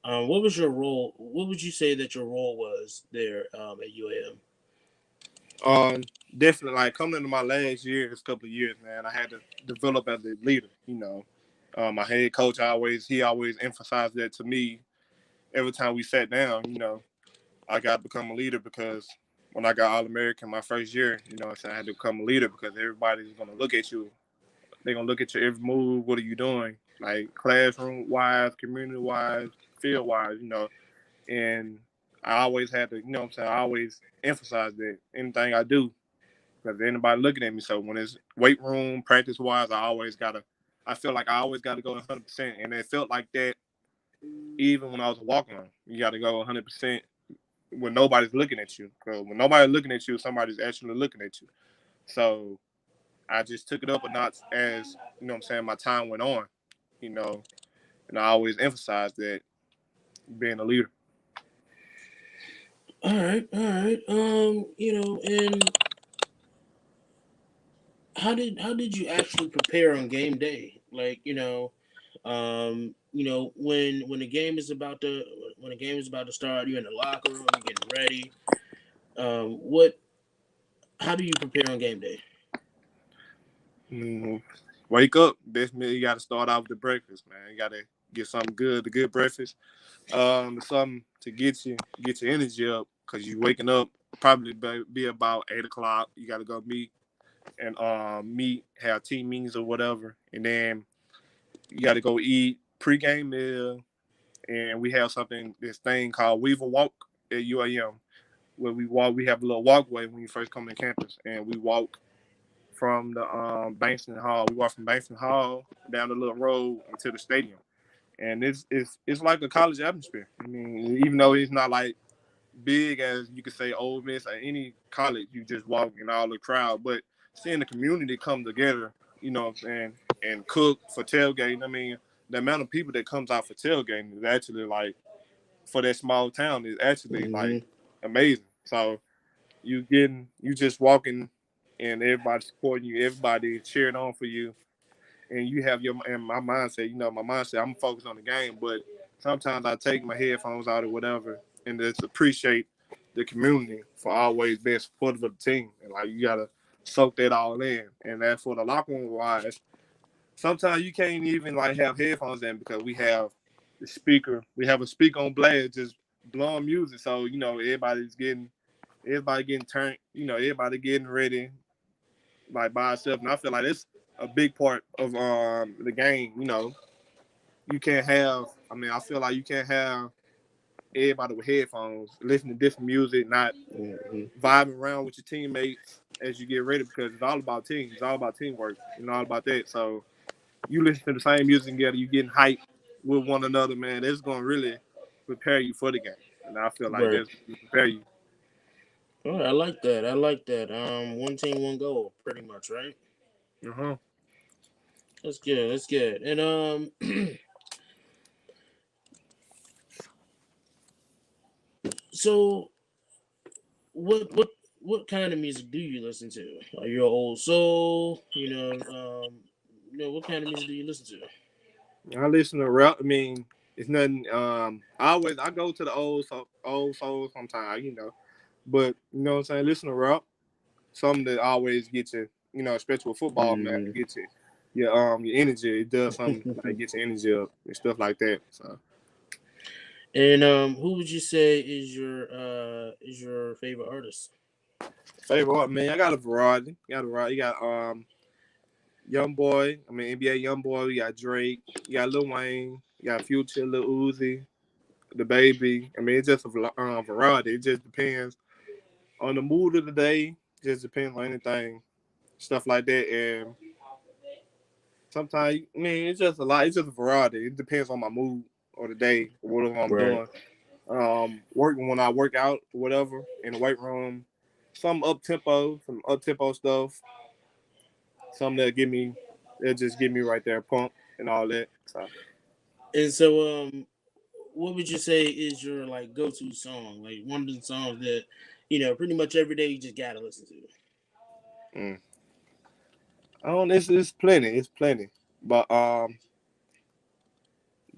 A: What was your role? What would you say that your role was there at UAM?
B: Definitely like coming into my last year, this couple of years, man, I had to develop as a leader. My head coach he always emphasized that to me every time we sat down. I got to become a leader because when I got All American my first year, I had to become a leader because everybody's gonna look at you. They're gonna look at your every move. What are you doing? Like classroom wise, community wise, field wise, And I always had to, I always emphasize that anything I do because anybody looking at me. So when it's weight room, practice wise, I feel like I always got to go 100%. And it felt like that even when I was walking on. You got to go 100% when nobody's looking at you. Because when nobody's looking at you, somebody's actually looking at you. So I just took it up a notch as, my time went on, and I always emphasized that being a leader.
A: All right, all right. And how did you actually prepare on game day? Like, when the game is about to start, you're in the locker room, you're getting ready. What How do you prepare on game day?
B: Mm, Wake up. Definitely, you got to start off with the breakfast, man. You got to get something good, the good breakfast. Something to get your energy up because you waking up probably be about 8 o'clock. You got to go have team meetings or whatever, and then you got to go eat pregame meal, and we have this thing called Weaver Walk at UAM where we walk. We have a little walkway when you first come to campus, and we walk from the Bankston Hall. We walk from Bankston Hall down the little road into the stadium, and it's like a college atmosphere. I mean, even though it's not like big as you could say Ole Miss or any college, you just walk in all the crowd, but seeing the community come together, you know what I'm saying, and cook for tailgating. I mean, the amount of people that comes out for tailgating is actually like for that small town is actually like
A: Mm-hmm.
B: amazing. So you just walking and everybody supporting you, everybody cheering on for you, and you have my mindset. My mindset. I'm focused on the game, but sometimes I take my headphones out or whatever, and just appreciate the community for always being supportive of the team. And like you gotta soak that all in. And as for the locker room wise, sometimes you can't even like have headphones in because we have the speaker. We have a speaker on blast just blowing music. So everybody getting turned. Everybody getting ready like by itself. And I feel like it's a big part of the game. You can't have. I mean, I feel like you can't have everybody with headphones listening to different music, not
A: Mm-hmm.
B: vibing around with your teammates as you get ready because it's all about teams. It's all about teamwork. All about that. So you listen to the same music together, you getting hyped with one another, man. That's gonna really prepare you for the game. And I feel like
A: Right.
B: that's gonna prepare you.
A: All right, I like that. I like that. One team, one goal, pretty much, right?
B: Uh-huh.
A: That's good. That's good. And so what kind of music do you listen to? Are you an old soul? What kind of music do you listen to?
B: I listen to rap. I mean, it's nothing. I go to the old soul sometimes, but you know what I'm saying. Listen to rap, something that always gets you. especially with football, man, to get your energy. It does something like get your energy up and stuff like that. So.
A: And who would you say is your favorite artist?
B: Favorite art, man. I got a variety. You got Young Boy. I mean NBA Young Boy. You got Drake. You got Lil Wayne. You got Future, Lil Uzi, the Baby. I mean it's just a variety. It just depends on the mood of the day. Just depends on anything, stuff like that. And sometimes, I mean, it's just a lot. It's just a variety. It depends on my mood or the day or what I'm
A: Right.
B: doing. Working when I work out or whatever in the weight room. Some some up tempo stuff. Some that just give me right there pump and all that. So,
A: And so what would you say is your like go to song? Like one of the songs that, pretty much every day you just gotta listen to.
B: mm. It's plenty. It's plenty. But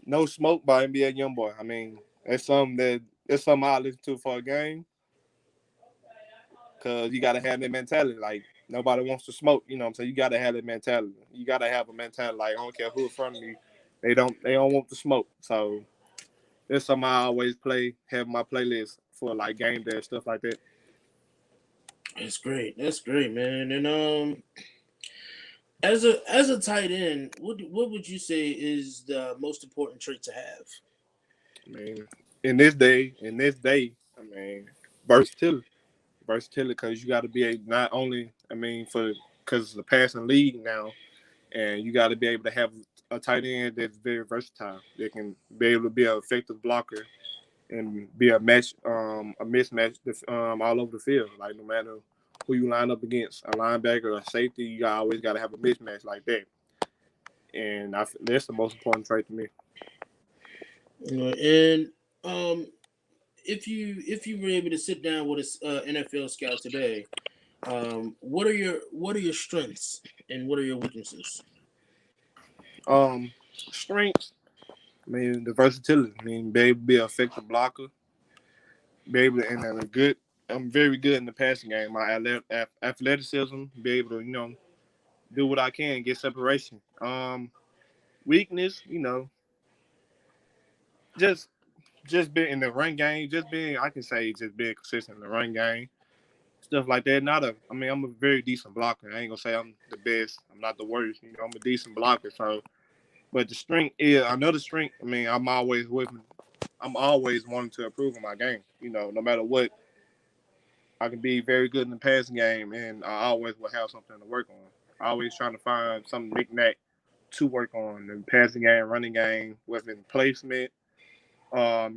B: No Smoke by NBA YoungBoy. I mean, that's something I listen to for a game because you gotta have that mentality. Like nobody wants to smoke. You know what I'm saying? You gotta have that mentality. You gotta have a mentality like I don't care who in front of me. They don't want to smoke. So that's something I always have my playlist for like game day stuff like that.
A: That's great. That's great, man. And as a tight end, what would you say is the most important trait to have?
B: I mean, in this day, I mean, versatility, versatility, because you got to be not only, I mean, because it's a passing league now, and you got to be able to have a tight end that's very versatile. That can be able to be an effective blocker and be a mismatch all over the field. Like no matter who you line up against, a linebacker or a safety, always got to have a mismatch like that. And that's the most important trait to me.
A: And um, if you were able to sit down with a NFL scout today, what are your strengths and what are your weaknesses?
B: Strengths. I mean the versatility. I mean be able to be an effective blocker, be able to and a good. I'm very good in the passing game. My athleticism, be able to do what I can, get separation. Weakness, just being in the run game, just being I can say just being consistent in the run game, stuff like that. I mean I'm a very decent blocker. I ain't gonna say I'm the best. I'm not the worst. I'm a decent blocker. So, but the strength is another strength. I mean I'm always wanting to improve in my game. No matter what, I can be very good in the passing game, and I always will have something to work on. Always trying to find some knick-knack to work on the passing game, running game, within placement,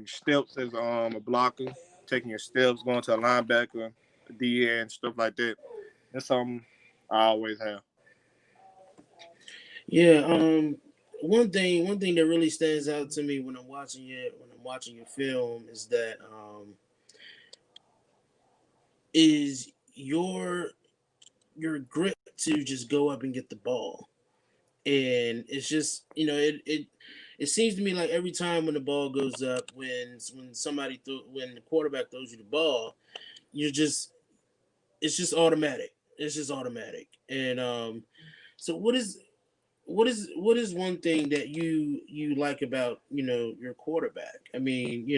B: steps as a blocker, taking your steps, going to a linebacker, a DN, stuff like that. That's something I always have.
A: Yeah. One thing that really stands out to me when I'm watching your film is that is your grit to just go up and get the ball. And it's just it seems to me like every time when the ball goes up, when the quarterback throws you the ball, you're just it's just automatic. It's just automatic. And so what is one thing that you like about your quarterback? I mean,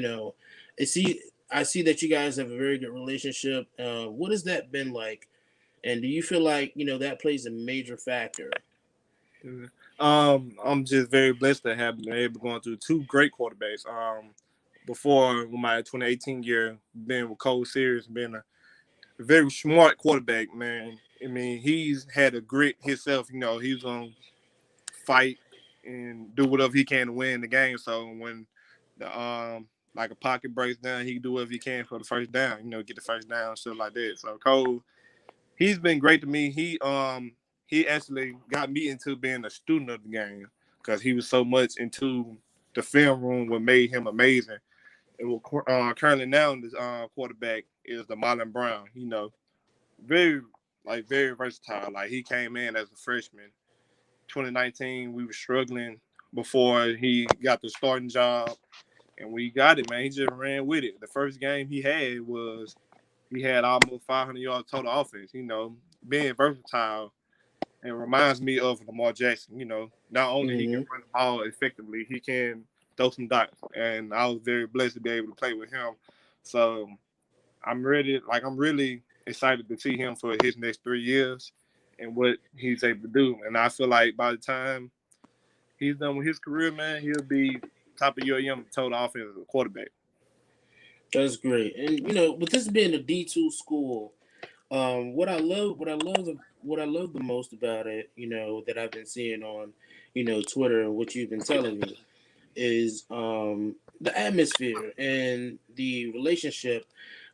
A: I see I see that you guys have a very good relationship. What has that been like? And do you feel like that plays a major factor?
B: I'm just very blessed to have been able to go through two great quarterbacks. Before my 2018 year, being with Cole Sears, being a very smart quarterback, man. I mean, he's had a grit himself. He's gonna fight and do whatever he can to win the game. So when the like a pocket breaks down, he can do whatever he can for the first down. Get the first down, stuff like that. So Cole, he's been great to me. He actually got me into being a student of the game because he was so much into the film room, what made him amazing. And currently now this quarterback is the Marlon Brown. Very very versatile. Like he came in as a freshman. 2019, we were struggling before he got the starting job, and we got it, man. He just ran with it. The first game he had almost 500 yards total offense. Being versatile and reminds me of Lamar Jackson. Not only he can
A: Mm-hmm.
B: run the ball effectively, he can throw some dots. And I was very blessed to be able to play with him. So I'm ready. Like I'm really excited to see him for his next 3 years and what he's able to do. And I feel like by the time he's done with his career, man, he'll be top of your young total offense as a quarterback.
A: That's great. And with this being a D2 school, what I love the most about it, that I've been seeing on, Twitter and what you've been telling me is the atmosphere and the relationship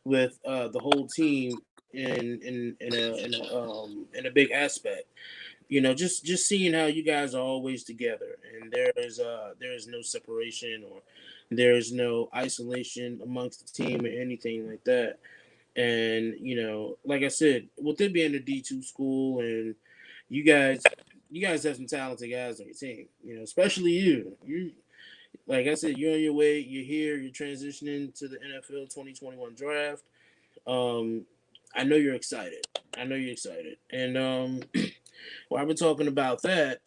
A: with the whole team in a big aspect. Just seeing how you guys are always together, and there is no separation, or there is no isolation amongst the team or anything like that. And like I said, with it being a D2 school, and you guys you guys have some talented guys on your team, especially you, like I said, you're on your way, you're here, you're transitioning to the NFL 2021 draft. um I know you're excited. And while we're talking about that,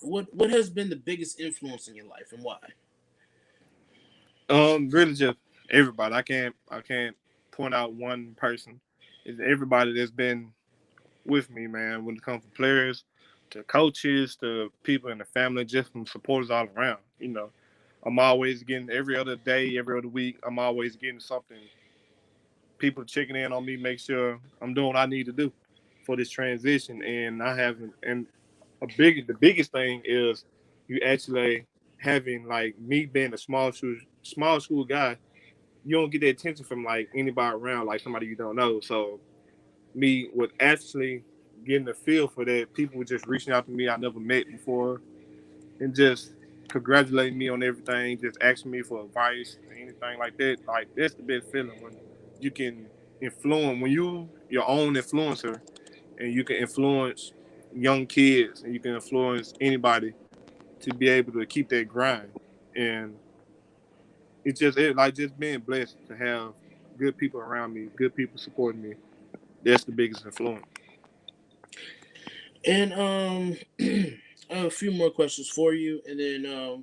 A: what has been the biggest influence in your life, and why?
B: Really just everybody. I can't point out one person. It's everybody that's been with me, man. When it comes to players, to coaches, to people in the family, just from supporters all around. I'm always getting every other day, every other week. I'm always getting something. People checking in on me, make sure I'm doing what I need to do for this transition. And I haven't. And the biggest thing is you actually having like me being a small school guy. You don't get the attention from like anybody around, like somebody you don't know. So me with actually getting the feel for that, people were just reaching out to me I never met before and just congratulating me on everything, just asking me for advice and anything like that. Like that's the best feeling when you can influence when you your own influencer and you can influence young kids and you can influence anybody to be able to keep that grind. And like just being blessed to have good people around me, good people supporting me. That's the biggest influence.
A: And I have a few more questions for you, and then I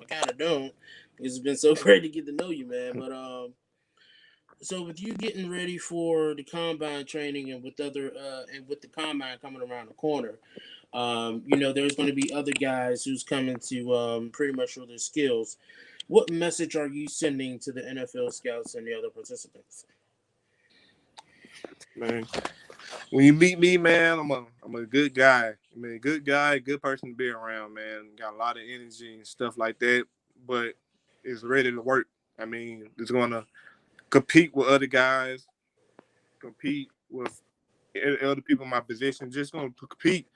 A: kind of don't, because it's been so great to get to know you, man. But so with you getting ready for the combine training, and with the combine coming around the corner, there's going to be other guys who's coming to pretty much show their skills. What message are you sending to the NFL scouts and the other participants?
B: Man, when you meet me, man, I'm a good guy. I mean, good guy, good person to be around, man. Got a lot of energy and stuff like that, but is ready to work. I mean, it's gonna compete with other guys, compete with other people in my position. Just gonna compete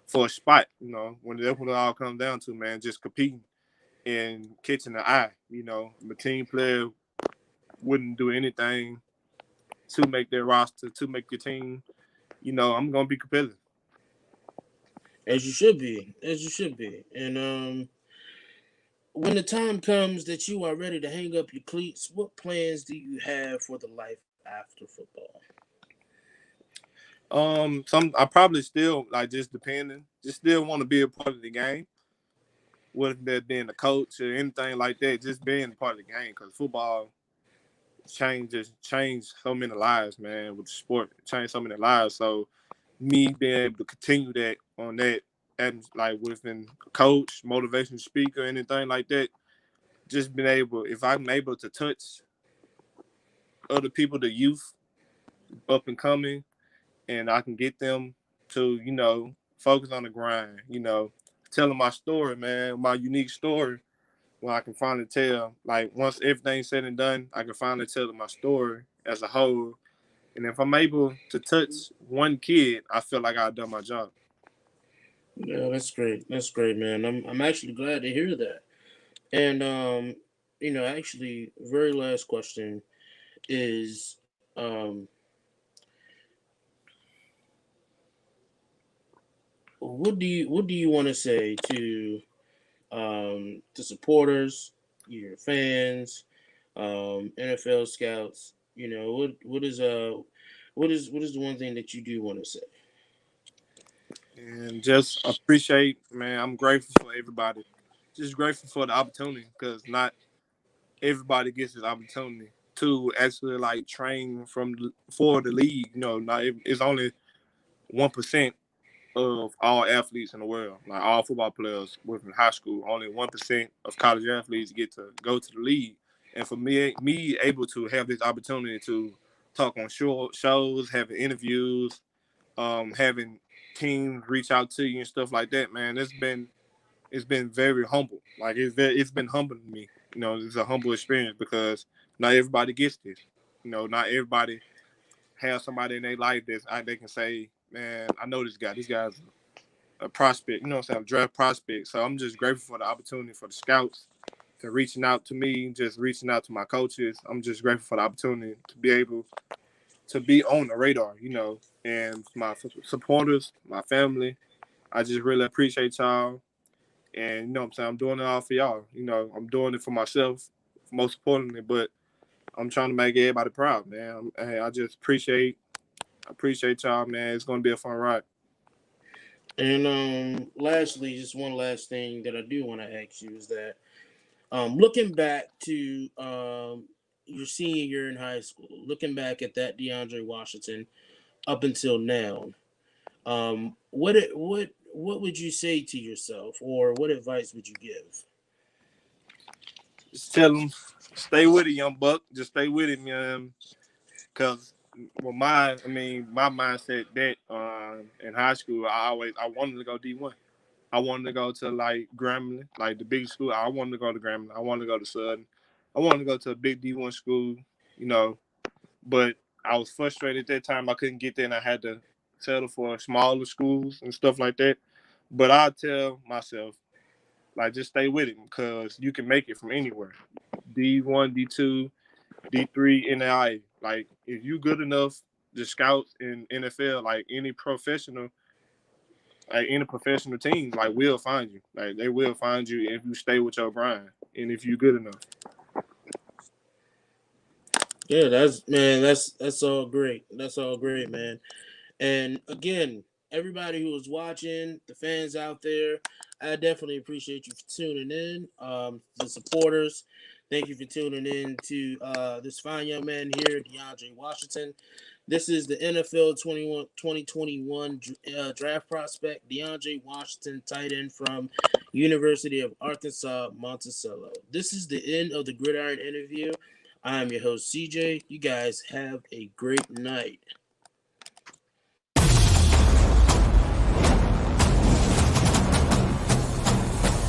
B: for a spot. When that's what it all comes down to, man. Just competing and catching the eye. I'm a team player, wouldn't do anything to make their roster, to make your team. I'm gonna be competitive.
A: As you should be, as you should be. And when the time comes that you are ready to hang up your cleats, what plans do you have for the life after football?
B: Some I probably still like just depending, just still want to be a part of the game. Whether that being a coach or anything like that, just being a part of the game because football changed so many lives, man. With the sport, it changed so many lives. So me being able to continue that on that and like within coach, motivation speaker, anything like that, just being able if I'm able to touch other people, the youth up and coming, and I can get them to, focus on the grind, telling my story, man, my unique story, when I can finally tell, like, once everything's said and done, I can finally tell my story as a whole. And if I'm able to touch one kid, I feel like I've done my job.
A: Yeah, that's great. That's great, man. I'm actually glad to hear that. And actually, very last question is, what do you want to say to supporters, your fans, NFL scouts? What is the one thing that you do want to say?
B: and just appreciate, man. I'm grateful for everybody. Just grateful for the opportunity because not everybody gets this opportunity to actually like train for the league. Not it's only 1% of all athletes in the world, like all football players within high school. Only 1% of college athletes get to go to the league. And for me able to have this opportunity to talk on shows, having interviews, having teams reach out to you and stuff like that, man, it's been very humble. Like it's been humbling me. It's a humble experience because not everybody gets this. Not everybody has somebody in their life they can say, man, I know this guy. This guy's a prospect. What I'm saying, a draft prospect. So I'm just grateful for the opportunity for the scouts to reaching out to me, just reaching out to my coaches. I'm just grateful for the opportunity to be able to be on the radar. And my supporters, my family. I just really appreciate y'all. And what I'm saying, I'm doing it all for y'all. I'm doing it for myself, most importantly, but I'm trying to make everybody proud, man. I just appreciate y'all, man. It's gonna be a fun ride.
A: And lastly, just one last thing that I do want to ask you is that looking back to your senior year in high school, looking back at that DeAndre Washington up until now, what would you say to yourself, or what advice would you give?
B: Just tell them, stay with it, young buck. Just stay with it, man. Cause my mindset that in high school, I wanted to go D1. I wanted to go to like Grambling, like the big school. I wanted to go to Grambling. I wanted to go to Southern. I wanted to go to a big D1 school, but I was frustrated at that time. I couldn't get there, and I had to settle for smaller schools and stuff like that. But I tell myself, like, just stay with it because you can make it from anywhere. D1, D2, D3, NAI. Like, if you good enough, the scouts in NFL, like any professional team, like will find you. Like they will find you if you stay with your grind and if you good enough.
A: Yeah, that's all great. That's all great, man. And again, everybody who is watching, the fans out there, I definitely appreciate you for tuning in. The supporters, thank you for tuning in to this fine young man here, DeAndre Washington. This is the NFL 2021 draft prospect, DeAndre Washington, tight end from University of Arkansas-Monticello. This is the end of the Gridiron interview. I'm your host, CJ. You guys have a great night.